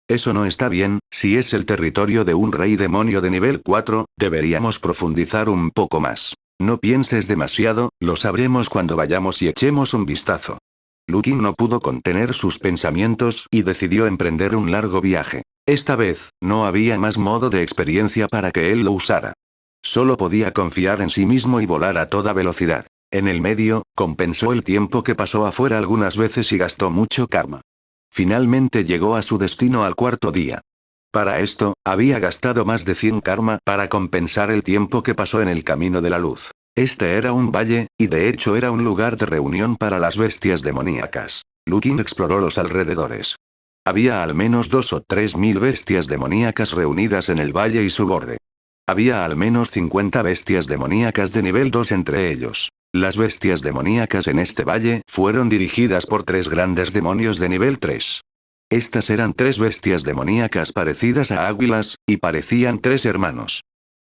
Eso no está bien. Si es el territorio de un rey demonio de nivel 4, deberíamos profundizar un poco más. No pienses demasiado, lo sabremos cuando vayamos y echemos un vistazo. Lukin no pudo contener sus pensamientos y decidió emprender un largo viaje. Esta vez, no había más modo de experiencia para que él lo usara. Solo podía confiar en sí mismo y volar a toda velocidad. En el medio, compensó el tiempo que pasó afuera algunas veces y gastó mucho karma. Finalmente llegó a su destino al cuarto día. Para esto, había gastado más de 100 karma para compensar el tiempo que pasó en el camino de la luz. Este era un valle, y de hecho era un lugar de reunión para las bestias demoníacas. Lukin exploró los alrededores. Había al menos 2 o 3 mil bestias demoníacas reunidas en el valle y su borde. Había al menos 50 bestias demoníacas de nivel 2 entre ellos. Las bestias demoníacas en este valle fueron dirigidas por 3 grandes demonios de nivel 3. Estas eran 3 bestias demoníacas parecidas a águilas, y parecían 3 hermanos.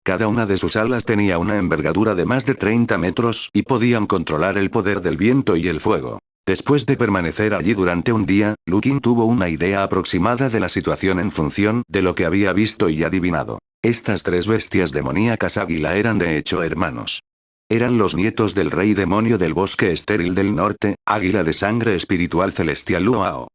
Cada una de sus alas tenía una envergadura de más de 30 metros y podían controlar el poder del viento y el fuego. Después de permanecer allí durante un día, Lukin tuvo una idea aproximada de la situación en función de lo que había visto y adivinado. Estas 3 bestias demoníacas águila eran de hecho hermanos. Eran los nietos del rey demonio del bosque estéril del norte, águila de sangre espiritual celestial Luao.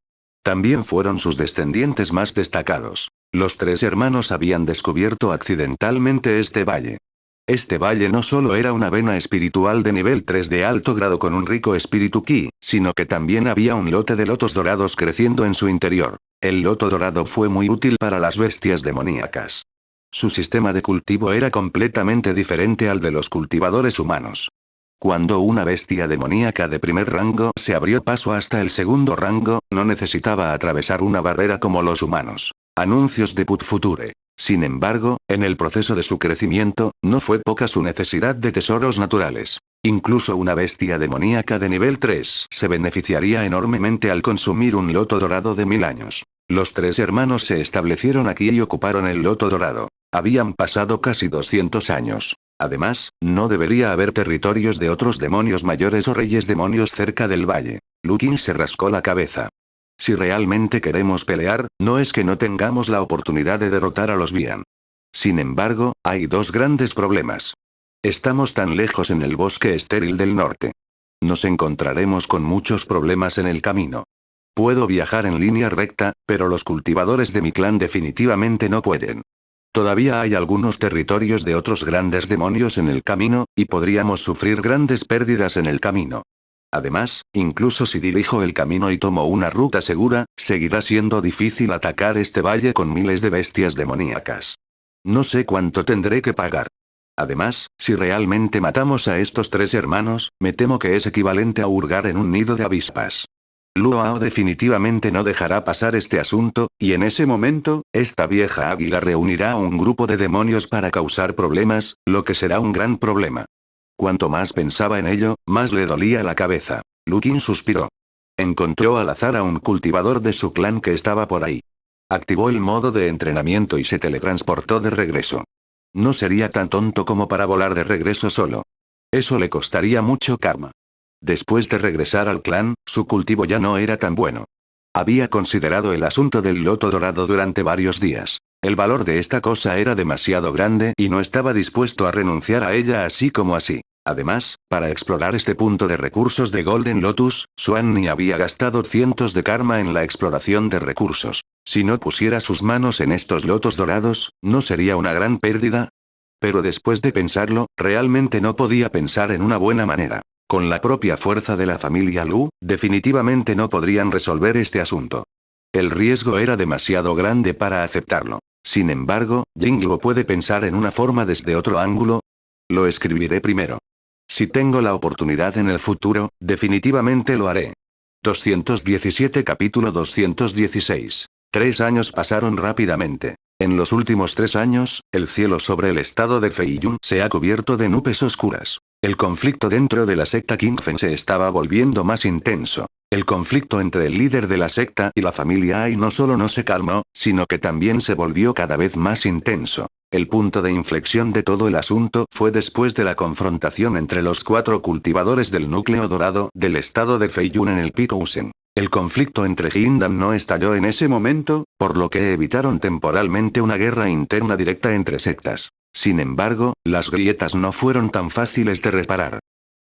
También fueron sus descendientes más destacados. Los 3 hermanos habían descubierto accidentalmente este valle. Este valle no solo era una vena espiritual de nivel 3 de alto grado con un rico espíritu ki, sino que también había un lote de lotos dorados creciendo en su interior. El loto dorado fue muy útil para las bestias demoníacas. Su sistema de cultivo era completamente diferente al de los cultivadores humanos. Cuando una bestia demoníaca de primer rango se abrió paso hasta el segundo rango, no necesitaba atravesar una barrera como los humanos. Anuncios de Put Future. Sin embargo, en el proceso de su crecimiento, no fue poca su necesidad de tesoros naturales. Incluso una bestia demoníaca de nivel 3 se beneficiaría enormemente al consumir un loto dorado de 1000 años. Los 3 hermanos se establecieron aquí y ocuparon el loto dorado. Habían pasado casi 200 años. Además, no debería haber territorios de otros demonios mayores o reyes demonios cerca del valle. Lukin se rascó la cabeza. Si realmente queremos pelear, no es que no tengamos la oportunidad de derrotar a los Bian. Sin embargo, hay 2 grandes problemas. Estamos tan lejos en el bosque estéril del norte. Nos encontraremos con muchos problemas en el camino. Puedo viajar en línea recta, pero los cultivadores de mi clan definitivamente no pueden. Todavía hay algunos territorios de otros grandes demonios en el camino, y podríamos sufrir grandes pérdidas en el camino. Además, incluso si dirijo el camino y tomo una ruta segura, seguirá siendo difícil atacar este valle con miles de bestias demoníacas. No sé cuánto tendré que pagar. Además, si realmente matamos a estos 3 hermanos, me temo que es equivalente a hurgar en un nido de avispas. Luao definitivamente no dejará pasar este asunto, y en ese momento, esta vieja águila reunirá a un grupo de demonios para causar problemas, lo que será un gran problema. Cuanto más pensaba en ello, más le dolía la cabeza. Lukin suspiró. Encontró al azar a un cultivador de su clan que estaba por ahí. Activó el modo de entrenamiento y se teletransportó de regreso. No sería tan tonto como para volar de regreso solo. Eso le costaría mucho karma. Después de regresar al clan, su cultivo ya no era tan bueno. Había considerado el asunto del loto dorado durante varios días. El valor de esta cosa era demasiado grande y no estaba dispuesto a renunciar a ella así como así. Además, para explorar este punto de recursos de Golden Lotus, Xuan había gastado cientos de karma en la exploración de recursos. Si no pusiera sus manos en estos lotos dorados, ¿no sería una gran pérdida? Pero después de pensarlo, realmente no podía pensar en una buena manera. Con la propia fuerza de la familia Lu, definitivamente no podrían resolver este asunto. El riesgo era demasiado grande para aceptarlo. Sin embargo, Jingluo puede pensar en una forma desde otro ángulo. Lo escribiré primero. Si tengo la oportunidad en el futuro, definitivamente lo haré. 217 Capítulo 216. 3 años pasaron rápidamente. En los últimos 3 años, el cielo sobre el estado de Feiyun se ha cubierto de nubes oscuras. El conflicto dentro de la secta Kingfen se estaba volviendo más intenso. El conflicto entre el líder de la secta y la familia Ai no solo no se calmó, sino que también se volvió cada vez más intenso. El punto de inflexión de todo el asunto fue después de la confrontación entre los 4 cultivadores del núcleo dorado del estado de Feiyun en el Picousen. El conflicto entre Hindam no estalló en ese momento, por lo que evitaron temporalmente una guerra interna directa entre sectas. Sin embargo, las grietas no fueron tan fáciles de reparar.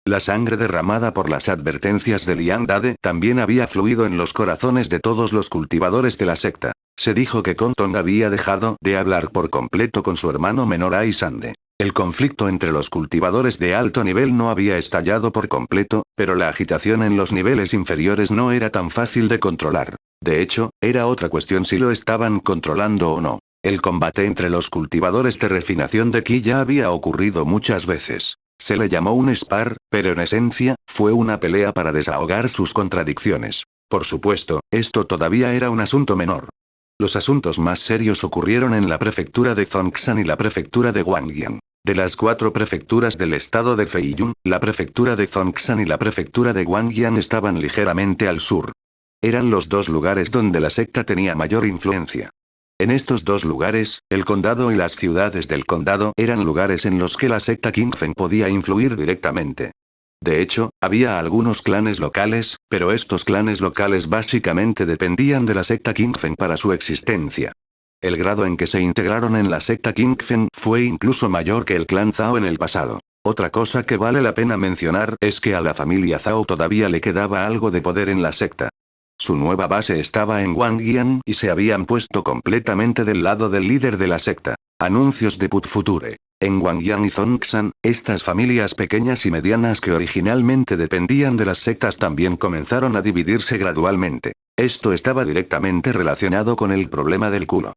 La sangre derramada por las advertencias de Liang Dade también había fluido en los corazones de todos los cultivadores de la secta. Se dijo que Kontong había dejado de hablar por completo con su hermano menor Ai Sande. El conflicto entre los cultivadores de alto nivel no había estallado por completo, pero la agitación en los niveles inferiores no era tan fácil de controlar. De hecho, era otra cuestión si lo estaban controlando o no. El combate entre los cultivadores de refinación de Qi ya había ocurrido muchas veces. Se le llamó un spar, pero en esencia, fue una pelea para desahogar sus contradicciones. Por supuesto, esto todavía era un asunto menor. Los asuntos más serios ocurrieron en la prefectura de Zhongshan y la prefectura de Guangyan. De las 4 prefecturas del estado de Feiyun, la prefectura de Zhongshan y la prefectura de Guangyan estaban ligeramente al sur. Eran los 2 lugares donde la secta tenía mayor influencia. En estos 2 lugares, el condado y las ciudades del condado eran lugares en los que la secta Kingfen podía influir directamente. De hecho, había algunos clanes locales, pero estos clanes locales básicamente dependían de la secta Kingfen para su existencia. El grado en que se integraron en la secta Kingfen fue incluso mayor que el clan Zhao en el pasado. Otra cosa que vale la pena mencionar es que a la familia Zhao todavía le quedaba algo de poder en la secta. Su nueva base estaba en Guangyan y se habían puesto completamente del lado del líder de la secta. Anuncios de Put Future. En Guangyan y Zhongshan, estas familias pequeñas y medianas que originalmente dependían de las sectas también comenzaron a dividirse gradualmente. Esto estaba directamente relacionado con el problema del culo.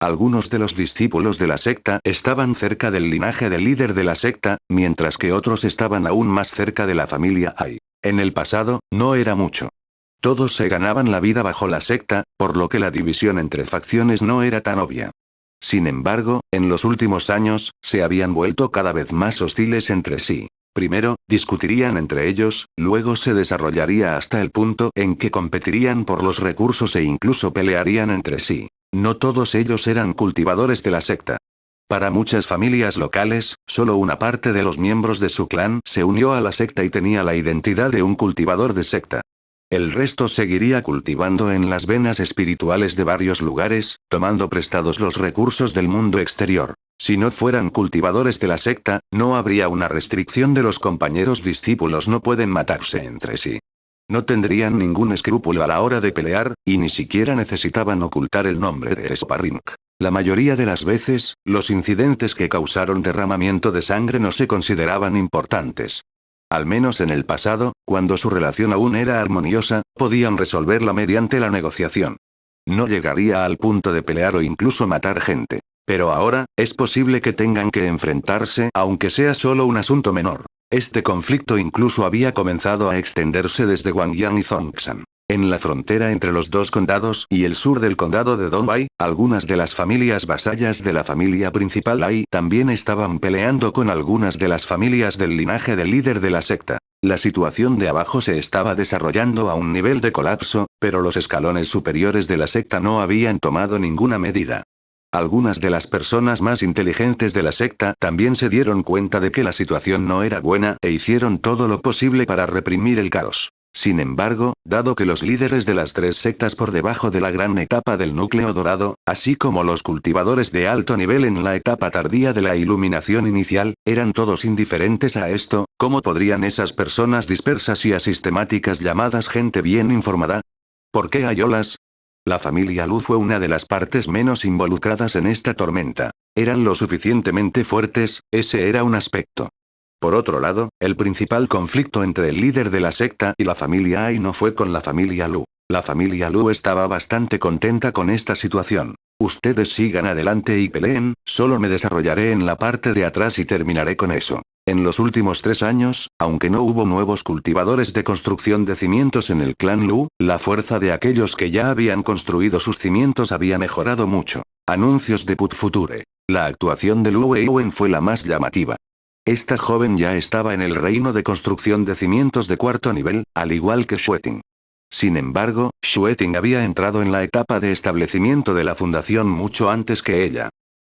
Algunos de los discípulos de la secta estaban cerca del linaje del líder de la secta, mientras que otros estaban aún más cerca de la familia Ai. En el pasado, no era mucho. Todos se ganaban la vida bajo la secta, por lo que la división entre facciones no era tan obvia. Sin embargo, en los últimos años, se habían vuelto cada vez más hostiles entre sí. Primero, discutirían entre ellos, luego se desarrollaría hasta el punto en que competirían por los recursos e incluso pelearían entre sí. No todos ellos eran cultivadores de la secta. Para muchas familias locales, solo una parte de los miembros de su clan se unió a la secta y tenía la identidad de un cultivador de secta. El resto seguiría cultivando en las venas espirituales de varios lugares, tomando prestados los recursos del mundo exterior. Si no fueran cultivadores de la secta, no habría una restricción de los compañeros discípulos no pueden matarse entre sí. No tendrían ningún escrúpulo a la hora de pelear, y ni siquiera necesitaban ocultar el nombre de sparring. La mayoría de las veces, los incidentes que causaron derramamiento de sangre no se consideraban importantes. Al menos en el pasado, cuando su relación aún era armoniosa, podían resolverla mediante la negociación. No llegaría al punto de pelear o incluso matar gente. Pero ahora, es posible que tengan que enfrentarse, aunque sea solo un asunto menor. Este conflicto incluso había comenzado a extenderse desde Guangyan y Zhongshan. En la frontera entre los 2 condados y el sur del condado de Dongbei, algunas de las familias vasallas de la familia principal Ai también estaban peleando con algunas de las familias del linaje del líder de la secta. La situación de abajo se estaba desarrollando a un nivel de colapso, pero los escalones superiores de la secta no habían tomado ninguna medida. Algunas de las personas más inteligentes de la secta también se dieron cuenta de que la situación no era buena e hicieron todo lo posible para reprimir el caos. Sin embargo, dado que los líderes de las 3 sectas por debajo de la gran etapa del núcleo dorado, así como los cultivadores de alto nivel en la etapa tardía de la iluminación inicial, eran todos indiferentes a esto, ¿cómo podrían esas personas dispersas y asistemáticas llamadas gente bien informada? ¿Por qué hay olas? La familia Lu fue una de las partes menos involucradas en esta tormenta. Eran lo suficientemente fuertes, ese era un aspecto. Por otro lado, el principal conflicto entre el líder de la secta y la familia Ai no fue con la familia Lu. La familia Lu estaba bastante contenta con esta situación. Ustedes sigan adelante y peleen, solo me desarrollaré en la parte de atrás y terminaré con eso. En los últimos 3 años, aunque no hubo nuevos cultivadores de construcción de cimientos en el clan Lu, la fuerza de aquellos que ya habían construido sus cimientos había mejorado mucho. Anuncios de Put Future. La actuación de Lu Weiwen fue la más llamativa. Esta joven ya estaba en el reino de construcción de cimientos de cuarto nivel, al igual que Xueting. Sin embargo, Xueting había entrado en la etapa de establecimiento de la fundación mucho antes que ella.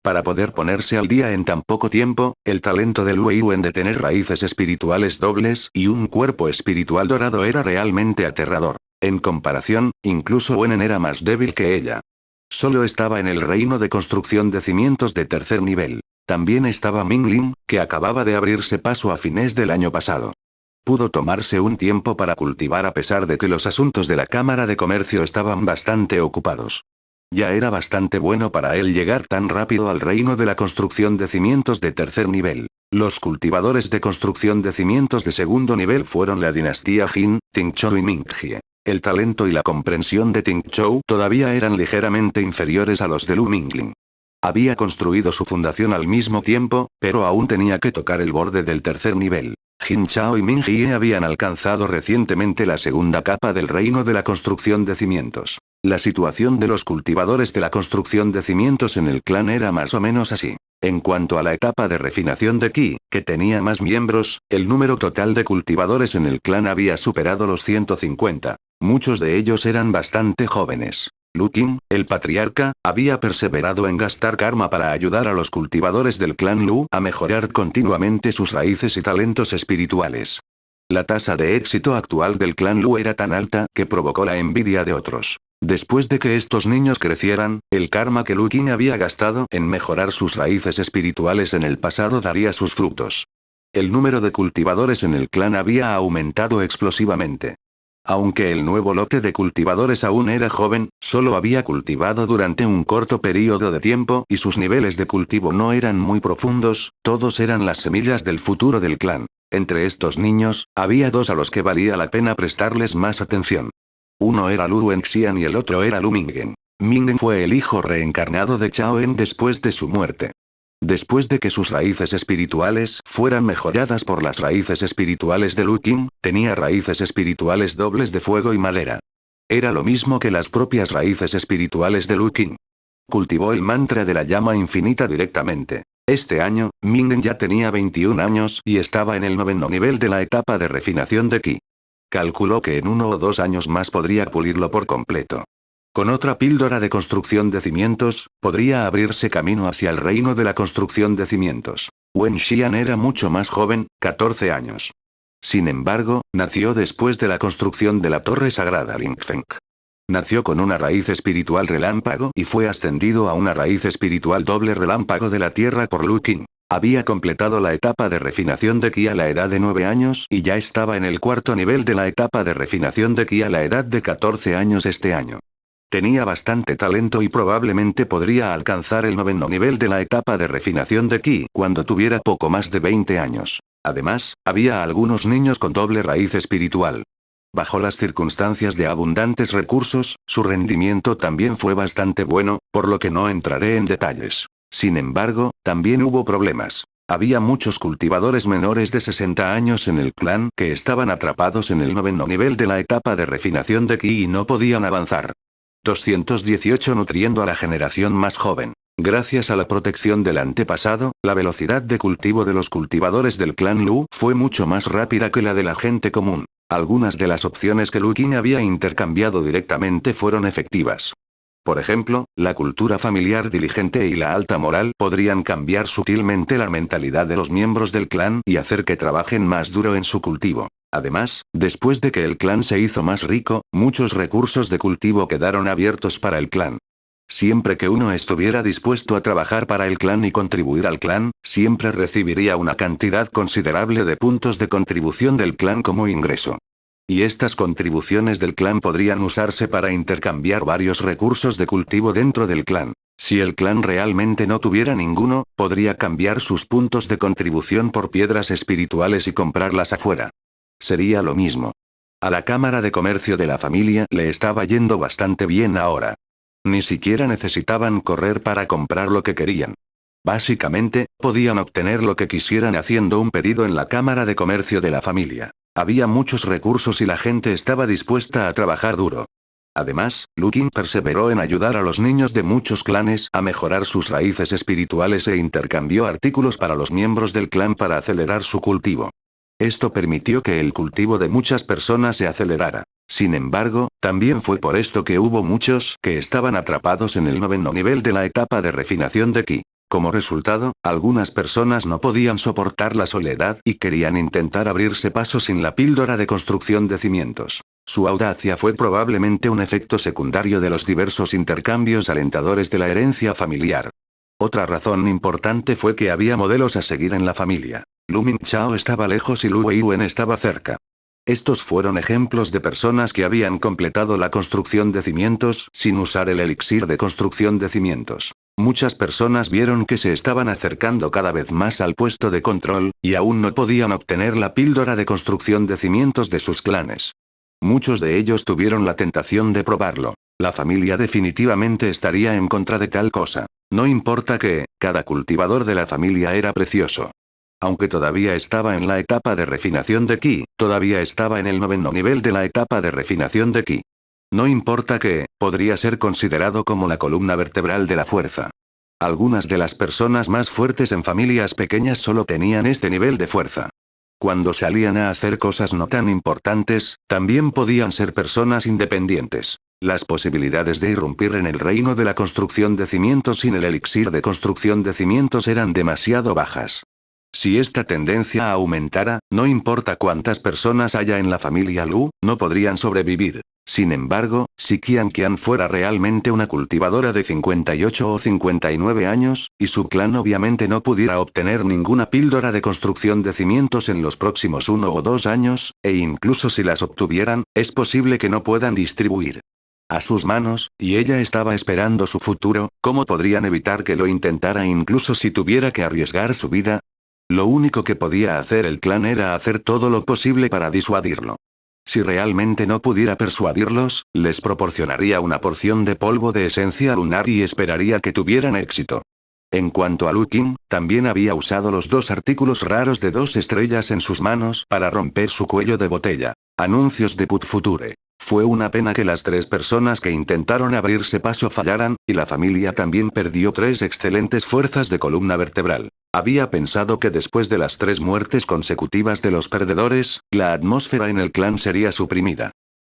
Para poder ponerse al día en tan poco tiempo, el talento de Wei Wen de tener raíces espirituales dobles y un cuerpo espiritual dorado era realmente aterrador. En comparación, incluso Wenen era más débil que ella. Solo estaba en el reino de construcción de cimientos de tercer nivel. También estaba Mingling, que acababa de abrirse paso a fines del año pasado. Pudo tomarse un tiempo para cultivar a pesar de que los asuntos de la Cámara de Comercio estaban bastante ocupados. Ya era bastante bueno para él llegar tan rápido al reino de la construcción de cimientos de tercer nivel. Los cultivadores de construcción de cimientos de segundo nivel fueron la dinastía Jin, Tingzhou y Mingjie. El talento y la comprensión de Tingzhou todavía eran ligeramente inferiores a los de Lu Mingling. Había construido su fundación al mismo tiempo, pero aún tenía que tocar el borde del tercer nivel. Jin Chao y Ming Jie habían alcanzado recientemente la segunda capa del reino de la construcción de cimientos. La situación de los cultivadores de la construcción de cimientos en el clan era más o menos así. En cuanto a la etapa de refinación de Qi, que tenía más miembros, el número total de cultivadores en el clan había superado los 150. Muchos de ellos eran bastante jóvenes. Lu Qing, el patriarca, había perseverado en gastar karma para ayudar a los cultivadores del clan Lu a mejorar continuamente sus raíces y talentos espirituales. La tasa de éxito actual del clan Lu era tan alta que provocó la envidia de otros. Después de que estos niños crecieran, el karma que Lu Qing había gastado en mejorar sus raíces espirituales en el pasado daría sus frutos. El número de cultivadores en el clan había aumentado explosivamente. Aunque el nuevo lote de cultivadores aún era joven, solo había cultivado durante un corto periodo de tiempo y sus niveles de cultivo no eran muy profundos, todos eran las semillas del futuro del clan. Entre estos niños, había dos a los que valía la pena prestarles más atención. Uno era Lu Wenxian y el otro era Lu Mingen. Mingen fue el hijo reencarnado de Chao En después de su muerte. Después de que sus raíces espirituales fueran mejoradas por las raíces espirituales de Lu Qing, tenía raíces espirituales dobles de fuego y madera. Era lo mismo que las propias raíces espirituales de Lu Qing. Cultivó el mantra de la llama infinita directamente. Este año, Mingen ya tenía 21 años y estaba en el noveno nivel de la etapa de refinación de Qi. Calculó que en 1 o 2 años más podría pulirlo por completo. Con otra píldora de construcción de cimientos, podría abrirse camino hacia el reino de la construcción de cimientos. Wen Xian era mucho más joven, 14 años. Sin embargo, nació después de la construcción de la torre sagrada Lingfeng. Nació con una raíz espiritual relámpago y fue ascendido a una raíz espiritual doble relámpago de la tierra por Lu Qing. Había completado la etapa de refinación de Qi a la edad de 9 años y ya estaba en el cuarto nivel de la etapa de refinación de Qi a la edad de 14 años este año. Tenía bastante talento y probablemente podría alcanzar el noveno nivel de la etapa de refinación de Qi cuando tuviera poco más de 20 años. Además, había algunos niños con doble raíz espiritual. Bajo las circunstancias de abundantes recursos, su rendimiento también fue bastante bueno, por lo que no entraré en detalles. Sin embargo, también hubo problemas. Había muchos cultivadores menores de 60 años en el clan que estaban atrapados en el noveno nivel de la etapa de refinación de Qi y no podían avanzar. 218 nutriendo a la generación más joven. Gracias a la protección del antepasado, la velocidad de cultivo de los cultivadores del clan Lu fue mucho más rápida que la de la gente común. Algunas de las opciones que Lu Qing había intercambiado directamente fueron efectivas. Por ejemplo, la cultura familiar diligente y la alta moral podrían cambiar sutilmente la mentalidad de los miembros del clan y hacer que trabajen más duro en su cultivo. Además, después de que el clan se hizo más rico, muchos recursos de cultivo quedaron abiertos para el clan. Siempre que uno estuviera dispuesto a trabajar para el clan y contribuir al clan, siempre recibiría una cantidad considerable de puntos de contribución del clan como ingreso. Y estas contribuciones del clan podrían usarse para intercambiar varios recursos de cultivo dentro del clan. Si el clan realmente no tuviera ninguno, podría cambiar sus puntos de contribución por piedras espirituales y comprarlas afuera. Sería lo mismo. A la Cámara de Comercio de la familia le estaba yendo bastante bien ahora. Ni siquiera necesitaban correr para comprar lo que querían. Básicamente, podían obtener lo que quisieran haciendo un pedido en la Cámara de Comercio de la familia. Había muchos recursos y la gente estaba dispuesta a trabajar duro. Además, Lu Qin perseveró en ayudar a los niños de muchos clanes a mejorar sus raíces espirituales e intercambió artículos para los miembros del clan para acelerar su cultivo. Esto permitió que el cultivo de muchas personas se acelerara. Sin embargo, también fue por esto que hubo muchos que estaban atrapados en el 9º nivel de la etapa de refinación de Qi. Como resultado, algunas personas no podían soportar la soledad y querían intentar abrirse paso sin la píldora de construcción de cimientos. Su audacia fue probablemente un efecto secundario de los diversos intercambios alentadores de la herencia familiar. Otra razón importante fue que había modelos a seguir en la familia. Lu Mingchao estaba lejos y Lu Weiwen estaba cerca. Estos fueron ejemplos de personas que habían completado la construcción de cimientos sin usar el elixir de construcción de cimientos. Muchas personas vieron que se estaban acercando cada vez más al puesto de control, y aún no podían obtener la píldora de construcción de cimientos de sus clanes. Muchos de ellos tuvieron la tentación de probarlo. La familia definitivamente estaría en contra de tal cosa. No importa que, cada cultivador de la familia era precioso. Aunque todavía estaba en la etapa de refinación de Qi, todavía estaba en el 9º nivel de la etapa de refinación de Qi. No importa que, podría ser considerado como la columna vertebral de la fuerza. Algunas de las personas más fuertes en familias pequeñas solo tenían este nivel de fuerza. Cuando salían a hacer cosas no tan importantes, también podían ser personas independientes. Las posibilidades de irrumpir en el reino de la construcción de cimientos sin el elixir de construcción de cimientos eran demasiado bajas. Si esta tendencia aumentara, no importa cuántas personas haya en la familia Lu, no podrían sobrevivir. Sin embargo, si Qian Qian fuera realmente una cultivadora de 58 o 59 años, y su clan obviamente no pudiera obtener ninguna píldora de construcción de cimientos en los próximos 1 o 2 años, e incluso si las obtuvieran, es posible que no puedan distribuir a sus manos, y ella estaba esperando su futuro, ¿cómo podrían evitar que lo intentara incluso si tuviera que arriesgar su vida? Lo único que podía hacer el clan era hacer todo lo posible para disuadirlo. Si realmente no pudiera persuadirlos, les proporcionaría una porción de polvo de esencia lunar y esperaría que tuvieran éxito. En cuanto a Lu Qin, también había usado los 2 artículos raros de 2 estrellas en sus manos para romper su cuello de botella. Anuncios de Put Future. Fue una pena que las 3 personas que intentaron abrirse paso fallaran, y la familia también perdió 3 excelentes fuerzas de columna vertebral. Había pensado que después de las 3 muertes consecutivas de los perdedores, la atmósfera en el clan sería suprimida.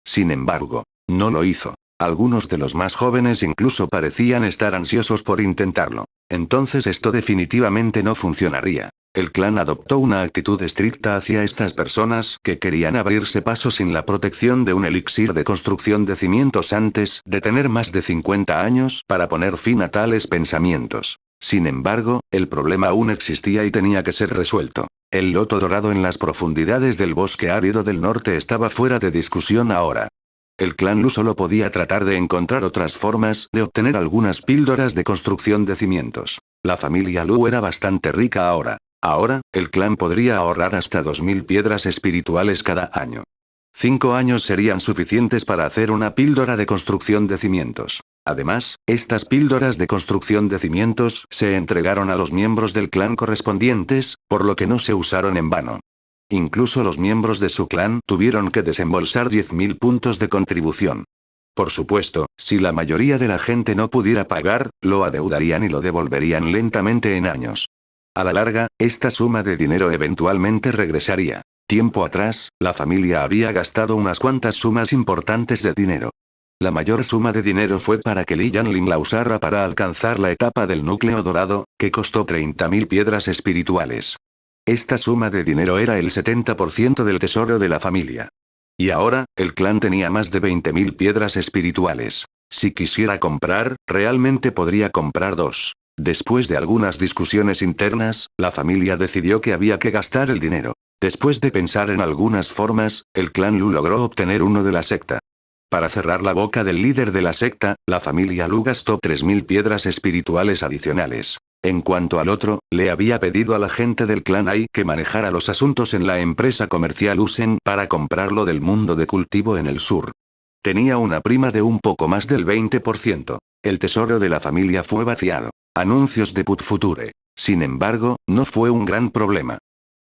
Sin embargo, no lo hizo. Algunos de los más jóvenes incluso parecían estar ansiosos por intentarlo. Entonces esto definitivamente no funcionaría. El clan adoptó una actitud estricta hacia estas personas que querían abrirse paso sin la protección de un elixir de construcción de cimientos antes de tener más de 50 años para poner fin a tales pensamientos. Sin embargo, el problema aún existía y tenía que ser resuelto. El loto dorado en las profundidades del bosque árido del norte estaba fuera de discusión ahora. El clan Lu solo podía tratar de encontrar otras formas de obtener algunas píldoras de construcción de cimientos. La familia Lu era bastante rica ahora. Ahora, el clan podría ahorrar hasta 2000 piedras espirituales cada año. 5 años serían suficientes para hacer una píldora de construcción de cimientos. Además, estas píldoras de construcción de cimientos se entregaron a los miembros del clan correspondientes, por lo que no se usaron en vano. Incluso los miembros de su clan tuvieron que desembolsar 10.000 puntos de contribución. Por supuesto, si la mayoría de la gente no pudiera pagar, lo adeudarían y lo devolverían lentamente en años. A la larga, esta suma de dinero eventualmente regresaría. Tiempo atrás, la familia había gastado unas cuantas sumas importantes de dinero. La mayor suma de dinero fue para que Li Yanling la usara para alcanzar la etapa del núcleo dorado, que costó 30.000 piedras espirituales. Esta suma de dinero era el 70% del tesoro de la familia. Y ahora, el clan tenía más de 20.000 piedras espirituales. Si quisiera comprar, realmente podría comprar 2. Después de algunas discusiones internas, la familia decidió que había que gastar el dinero. Después de pensar en algunas formas, el clan Lu logró obtener uno de la secta. Para cerrar la boca del líder de la secta, la familia Lu gastó 3.000 piedras espirituales adicionales. En cuanto al otro, le había pedido a la gente del clan Ai que manejara los asuntos en la empresa comercial Usen para comprarlo del mundo de cultivo en el sur. Tenía una prima de un poco más del 20%. El tesoro de la familia fue vaciado. Anuncios de Put Future. Sin embargo, no fue un gran problema.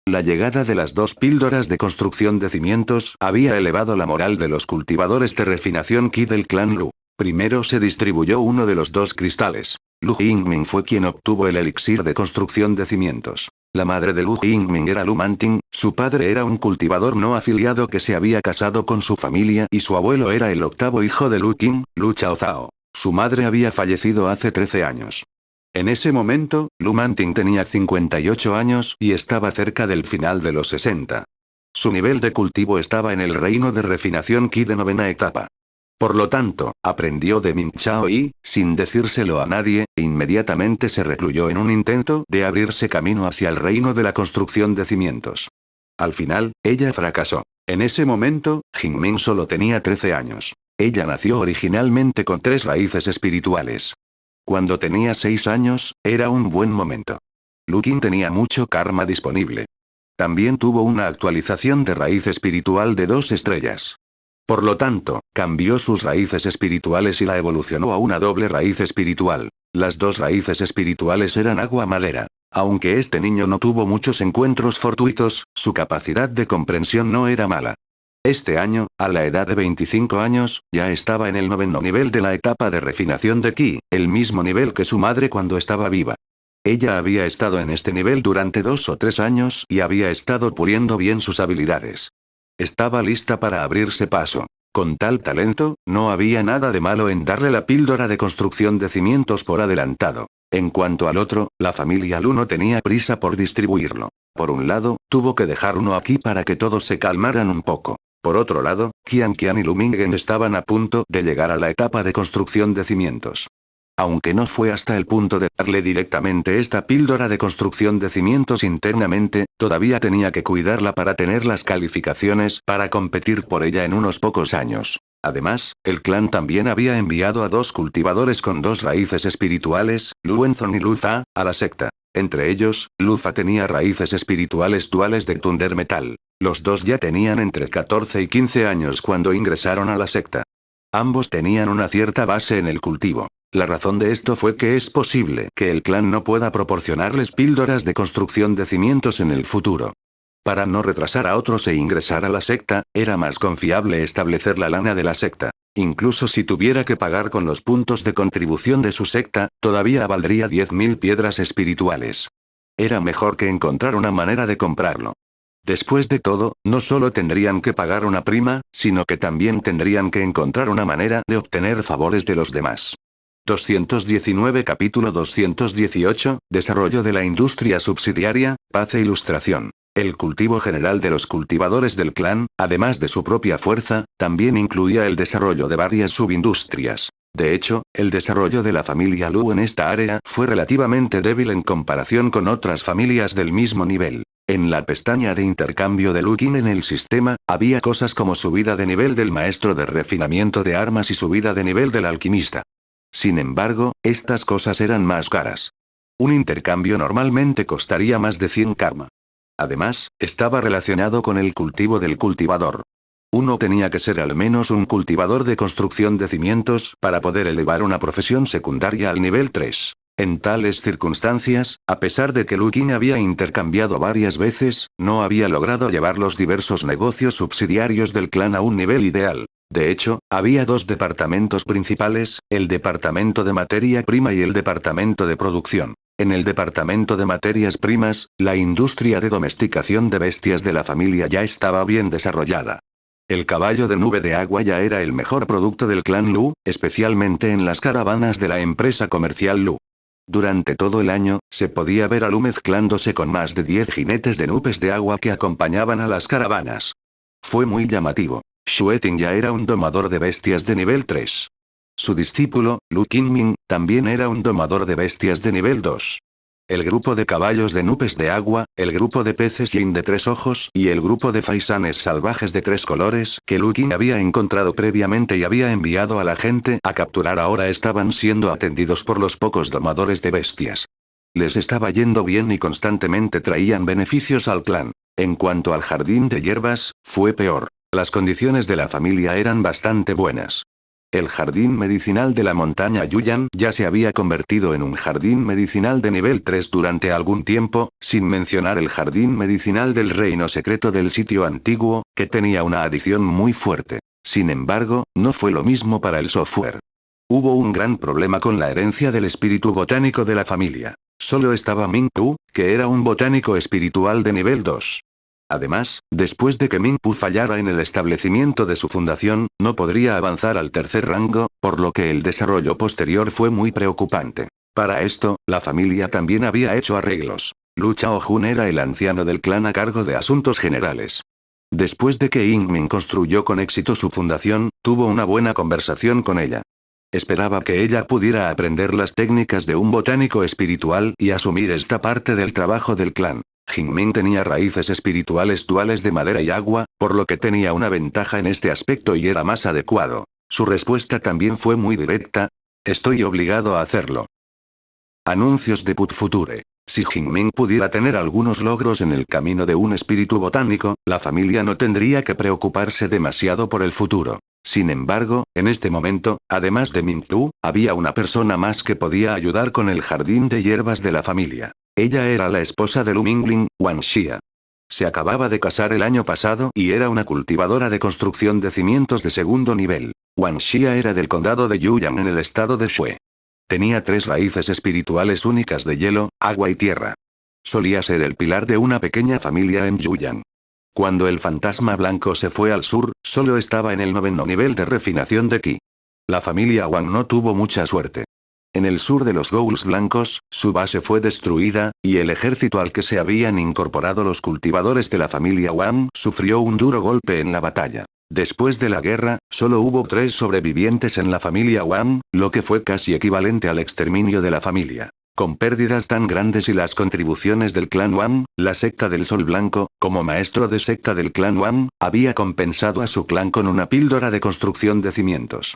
La llegada de las dos píldoras de construcción de cimientos había elevado la moral de los cultivadores de refinación Qi del clan Lu. Primero se distribuyó uno de los dos cristales. Lu Jingming fue quien obtuvo el elixir de construcción de cimientos. La madre de Lu Jingming era Lu Manting, su padre era un cultivador no afiliado que se había casado con su familia y su abuelo era el octavo hijo de Lu Qing, Lu Chaozhao. Su madre había fallecido hace 13 años. En ese momento, Lu Manting tenía 58 años y estaba cerca del final de los 60. Su nivel de cultivo estaba en el reino de refinación Qi de novena etapa. Por lo tanto, aprendió de Min Chao y, sin decírselo a nadie, inmediatamente se recluyó en un intento de abrirse camino hacia el reino de la construcción de cimientos. Al final, ella fracasó. En ese momento, Jingming solo tenía 13 años. Ella nació originalmente con 3 raíces espirituales. Cuando tenía 6 años, era un buen momento. Lu Qing tenía mucho karma disponible. También tuvo una actualización de raíz espiritual de 2 estrellas. Por lo tanto, cambió sus raíces espirituales y la evolucionó a una doble raíz espiritual. Las 2 raíces espirituales eran agua-madera. Aunque este niño no tuvo muchos encuentros fortuitos, su capacidad de comprensión no era mala. Este año, a la edad de 25 años, ya estaba en el 9º nivel de la etapa de refinación de Qi, el mismo nivel que su madre cuando estaba viva. Ella había estado en este nivel durante 2 o 3 años y había estado puliendo bien sus habilidades. Estaba lista para abrirse paso. Con tal talento, no había nada de malo en darle la píldora de construcción de cimientos por adelantado. En cuanto al otro, la familia Lu no tenía prisa por distribuirlo. Por un lado, tuvo que dejar uno aquí para que todos se calmaran un poco. Por otro lado, Qian Qian y Lu Mingen estaban a punto de llegar a la etapa de construcción de cimientos. Aunque no fue hasta el punto de darle directamente esta píldora de construcción de cimientos internamente, todavía tenía que cuidarla para tener las calificaciones para competir por ella en unos pocos años. Además, el clan también había enviado a 2 cultivadores con 2 raíces espirituales, Lu Wenzong y Lu Za, a la secta. Entre ellos, Lu Za tenía raíces espirituales duales de Thunder Metal. Los dos ya tenían entre 14 y 15 años cuando ingresaron a la secta. Ambos tenían una cierta base en el cultivo. La razón de esto fue que es posible que el clan no pueda proporcionarles píldoras de construcción de cimientos en el futuro. Para no retrasar a otros e ingresar a la secta, era más confiable establecer la lana de la secta. Incluso si tuviera que pagar con los puntos de contribución de su secta, todavía valdría 10.000 piedras espirituales. Era mejor que encontrar una manera de comprarlo. Después de todo, no solo tendrían que pagar una prima, sino que también tendrían que encontrar una manera de obtener favores de los demás. 219 Capítulo 218, Desarrollo de la industria subsidiaria, paz e ilustración. El cultivo general de los cultivadores del clan, además de su propia fuerza, también incluía el desarrollo de varias subindustrias. De hecho, el desarrollo de la familia Lu en esta área fue relativamente débil en comparación con otras familias del mismo nivel. En la pestaña de intercambio de Lu Qing en el sistema, había cosas como subida de nivel del maestro de refinamiento de armas y subida de nivel del alquimista. Sin embargo, estas cosas eran más caras. Un intercambio normalmente costaría más de 100 karma. Además, estaba relacionado con el cultivo del cultivador. Uno tenía que ser al menos un cultivador de construcción de cimientos para poder elevar una profesión secundaria al nivel 3. En tales circunstancias, a pesar de que Lu Qing había intercambiado varias veces, no había logrado llevar los diversos negocios subsidiarios del clan a un nivel ideal. De hecho, había 2 departamentos principales, el departamento de materia prima y el departamento de producción. En el departamento de materias primas, la industria de domesticación de bestias de la familia ya estaba bien desarrollada. El caballo de nube de agua ya era el mejor producto del clan Lu, especialmente en las caravanas de la empresa comercial Lu. Durante todo el año, se podía ver a Lu mezclándose con más de 10 jinetes de nubes de agua que acompañaban a las caravanas. Fue muy llamativo. Xueting ya era un domador de bestias de nivel 3. Su discípulo, Lu Qingming, también era un domador de bestias de nivel 2. El grupo de caballos de nubes de agua, el grupo de peces yin de 3 ojos y el grupo de faisanes salvajes de 3 colores que Lu Qing había encontrado previamente y había enviado a la gente a capturar ahora estaban siendo atendidos por los pocos domadores de bestias. Les estaba yendo bien y constantemente traían beneficios al clan. En cuanto al jardín de hierbas, fue peor. Las condiciones de la familia eran bastante buenas. El jardín medicinal de la montaña Yuyan ya se había convertido en un jardín medicinal de nivel 3 durante algún tiempo, sin mencionar el jardín medicinal del reino secreto del sitio antiguo, que tenía una adición muy fuerte. Sin embargo, no fue lo mismo para el software. Hubo un gran problema con la herencia del espíritu botánico de la familia. Solo estaba Ming Pu, que era un botánico espiritual de nivel 2. Además, después de que Ming Pu fallara en el establecimiento de su fundación, no podría avanzar al tercer rango, por lo que el desarrollo posterior fue muy preocupante. Para esto, la familia también había hecho arreglos. Lu Chaojun era el anciano del clan a cargo de asuntos generales. Después de que Ying-Ming construyó con éxito su fundación, tuvo una buena conversación con ella. Esperaba que ella pudiera aprender las técnicas de un botánico espiritual y asumir esta parte del trabajo del clan. Jingming tenía raíces espirituales duales de madera y agua, por lo que tenía una ventaja en este aspecto y era más adecuado. Su respuesta también fue muy directa: estoy obligado a hacerlo. Anuncios de Put Future. Si Jingming pudiera tener algunos logros en el camino de un espíritu botánico, la familia no tendría que preocuparse demasiado por el futuro. Sin embargo, en este momento, además de Ming-Tu, había una persona más que podía ayudar con el jardín de hierbas de la familia. Ella era la esposa de Lu Mingling, Wang Xia. Se acababa de casar el año pasado y era una cultivadora de construcción de cimientos de segundo nivel. Wang Xia era del condado de Yuyang en el estado de Shui. Tenía 3 raíces espirituales únicas de hielo, agua y tierra. Solía ser el pilar de una pequeña familia en Yuyang. Cuando el fantasma blanco se fue al sur, solo estaba en el 9º nivel de refinación de Ki. La familia Wang no tuvo mucha suerte. En el sur de los Ghouls blancos, su base fue destruida, y el ejército al que se habían incorporado los cultivadores de la familia Wang sufrió un duro golpe en la batalla. Después de la guerra, solo hubo 3 sobrevivientes en la familia Wang, lo que fue casi equivalente al exterminio de la familia. Con pérdidas tan grandes y las contribuciones del clan Wang, la secta del Sol Blanco, como maestro de secta del clan Wang, había compensado a su clan con una píldora de construcción de cimientos.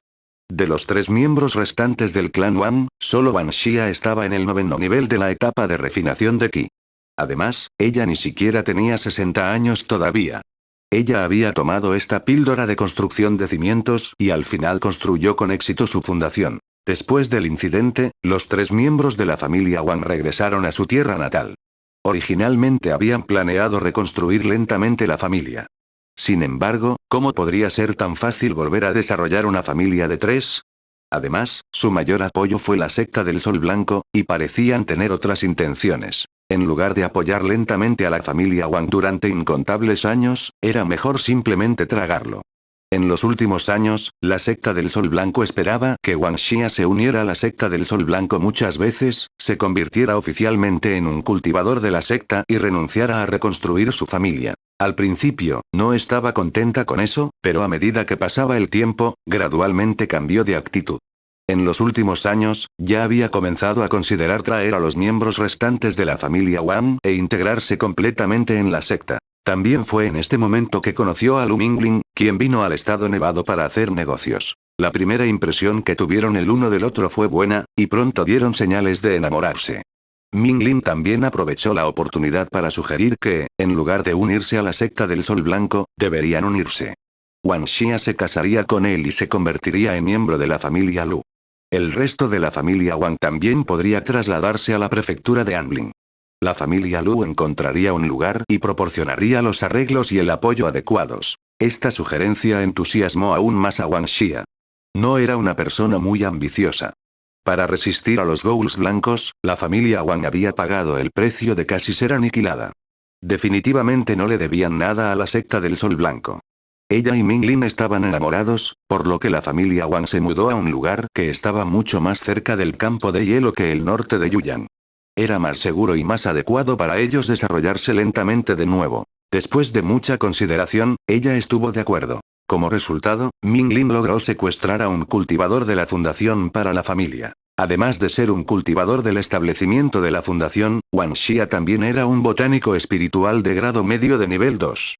De los 3 miembros restantes del clan Wang, solo Wang Xia estaba en el 9º nivel de la etapa de refinación de Ki. Además, ella ni siquiera tenía 60 años todavía. Ella había tomado esta píldora de construcción de cimientos y al final construyó con éxito su fundación. Después del incidente, los 3 miembros de la familia Wang regresaron a su tierra natal. Originalmente habían planeado reconstruir lentamente la familia. Sin embargo, ¿cómo podría ser tan fácil volver a desarrollar una familia de 3? Además, su mayor apoyo fue la secta del Sol Blanco, y parecían tener otras intenciones. En lugar de apoyar lentamente a la familia Wang durante incontables años, era mejor simplemente tragarlo. En los últimos años, la secta del Sol Blanco esperaba que Wang Xia se uniera a la secta del Sol Blanco muchas veces, se convirtiera oficialmente en un cultivador de la secta y renunciara a reconstruir su familia. Al principio, no estaba contenta con eso, pero a medida que pasaba el tiempo, gradualmente cambió de actitud. En los últimos años, ya había comenzado a considerar traer a los miembros restantes de la familia Wang e integrarse completamente en la secta. También fue en este momento que conoció a Lu Mingling, quien vino al estado nevado para hacer negocios. La primera impresión que tuvieron el uno del otro fue buena, y pronto dieron señales de enamorarse. Mingling también aprovechó la oportunidad para sugerir que, en lugar de unirse a la secta del Sol Blanco, deberían unirse. Wang Xia se casaría con él y se convertiría en miembro de la familia Lu. El resto de la familia Wang también podría trasladarse a la prefectura de Anling. La familia Lu encontraría un lugar y proporcionaría los arreglos y el apoyo adecuados. Esta sugerencia entusiasmó aún más a Wang Xia. No era una persona muy ambiciosa. Para resistir a los Ghouls blancos, la familia Wang había pagado el precio de casi ser aniquilada. Definitivamente no le debían nada a la secta del Sol Blanco. Ella y Minglin estaban enamorados, por lo que la familia Wang se mudó a un lugar que estaba mucho más cerca del campo de hielo que el norte de Yuyang. Era más seguro y más adecuado para ellos desarrollarse lentamente de nuevo. Después de mucha consideración, ella estuvo de acuerdo. Como resultado, Minglin logró secuestrar a un cultivador de la fundación para la familia. Además de ser un cultivador del establecimiento de la fundación, Wang Xia también era un botánico espiritual de grado medio de nivel 2.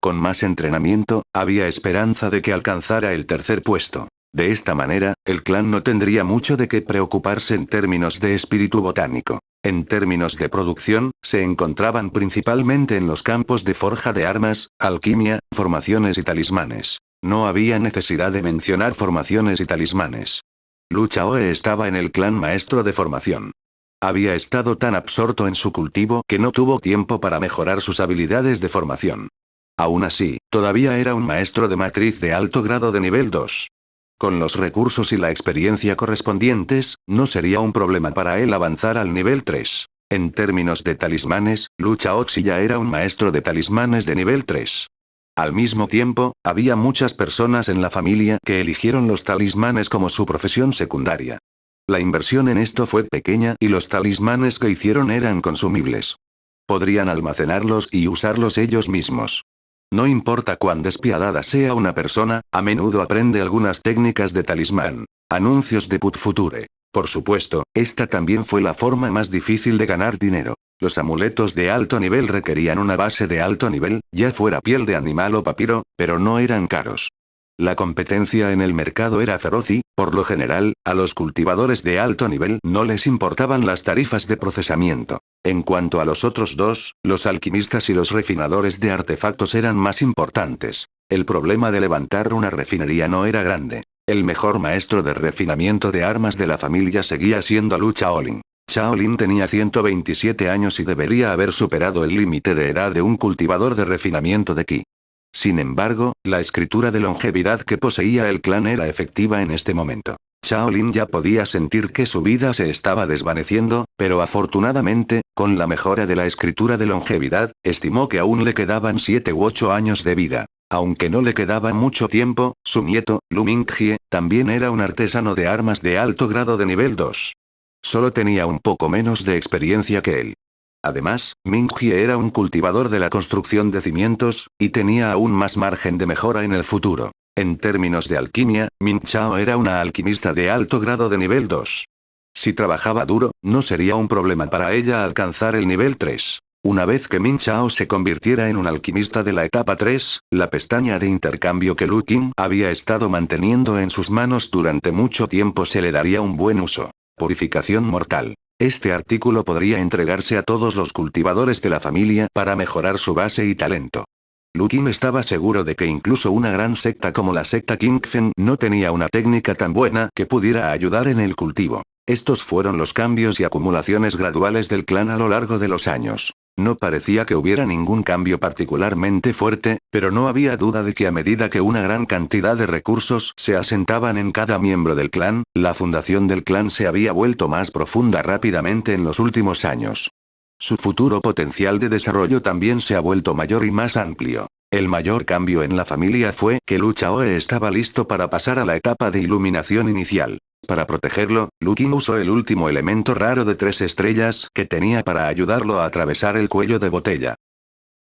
Con más entrenamiento, había esperanza de que alcanzara el tercer puesto. De esta manera, el clan no tendría mucho de qué preocuparse en términos de espíritu botánico. En términos de producción, se encontraban principalmente en los campos de forja de armas, alquimia, formaciones y talismanes. No había necesidad de mencionar formaciones y talismanes. Lu Chaoe estaba en el clan maestro de formación. Había estado tan absorto en su cultivo que no tuvo tiempo para mejorar sus habilidades de formación. Aún así, todavía era un maestro de matriz de alto grado de nivel 2. Con los recursos y la experiencia correspondientes, no sería un problema para él avanzar al nivel 3. En términos de talismanes, Lu Chaoxi ya era un maestro de talismanes de nivel 3. Al mismo tiempo, había muchas personas en la familia que eligieron los talismanes como su profesión secundaria. La inversión en esto fue pequeña y los talismanes que hicieron eran consumibles. Podrían almacenarlos y usarlos ellos mismos. No importa cuán despiadada sea una persona, a menudo aprende algunas técnicas de talismán. Anuncios de Put Future. Por supuesto, esta también fue la forma más difícil de ganar dinero. Los amuletos de alto nivel requerían una base de alto nivel, ya fuera piel de animal o papiro, pero no eran caros. La competencia en el mercado era feroz y, por lo general, a los cultivadores de alto nivel no les importaban las tarifas de procesamiento. En cuanto a los otros dos, los alquimistas y los refinadores de artefactos eran más importantes. El problema de levantar una refinería no era grande. El mejor maestro de refinamiento de armas de la familia seguía siendo Lu Chaolin. Chaolin tenía 127 años y debería haber superado el límite de edad de un cultivador de refinamiento de ki. Sin embargo, la escritura de longevidad que poseía el clan era efectiva en este momento. Shaolin ya podía sentir que su vida se estaba desvaneciendo, pero afortunadamente, con la mejora de la escritura de longevidad, estimó que aún le quedaban 7 u 8 años de vida. Aunque no le quedaba mucho tiempo, su nieto, Lu Mingjie, también era un artesano de armas de alto grado de nivel 2. Solo tenía un poco menos de experiencia que él. Además, Mingjie era un cultivador de la construcción de cimientos, y tenía aún más margen de mejora en el futuro. En términos de alquimia, Min Chao era una alquimista de alto grado de nivel 2. Si trabajaba duro, no sería un problema para ella alcanzar el nivel 3. Una vez que Min Chao se convirtiera en un alquimista de la etapa 3, la pestaña de intercambio que Lu Qin había estado manteniendo en sus manos durante mucho tiempo se le daría un buen uso. Purificación mortal. Este artículo podría entregarse a todos los cultivadores de la familia para mejorar su base y talento. Lu Qin estaba seguro de que incluso una gran secta como la secta Qingfen no tenía una técnica tan buena que pudiera ayudar en el cultivo. Estos fueron los cambios y acumulaciones graduales del clan a lo largo de los años. No parecía que hubiera ningún cambio particularmente fuerte, pero no había duda de que a medida que una gran cantidad de recursos se asentaban en cada miembro del clan, la fundación del clan se había vuelto más profunda rápidamente en los últimos años. Su futuro potencial de desarrollo también se ha vuelto mayor y más amplio. El mayor cambio en la familia fue que Lu Chaoe estaba listo para pasar a la etapa de iluminación inicial. Para protegerlo, Lu Qin usó el último elemento raro de 3 estrellas que tenía para ayudarlo a atravesar el cuello de botella.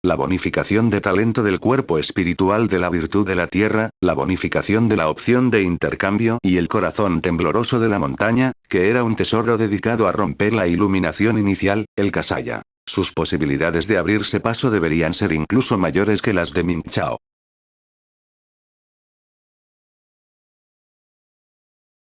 La bonificación de talento del cuerpo espiritual de la virtud de la tierra, la bonificación de la opción de intercambio y el corazón tembloroso de la montaña, que era un tesoro dedicado a romper la iluminación inicial, el Kasaya. Sus posibilidades de abrirse paso deberían ser incluso mayores que las de Min Chao.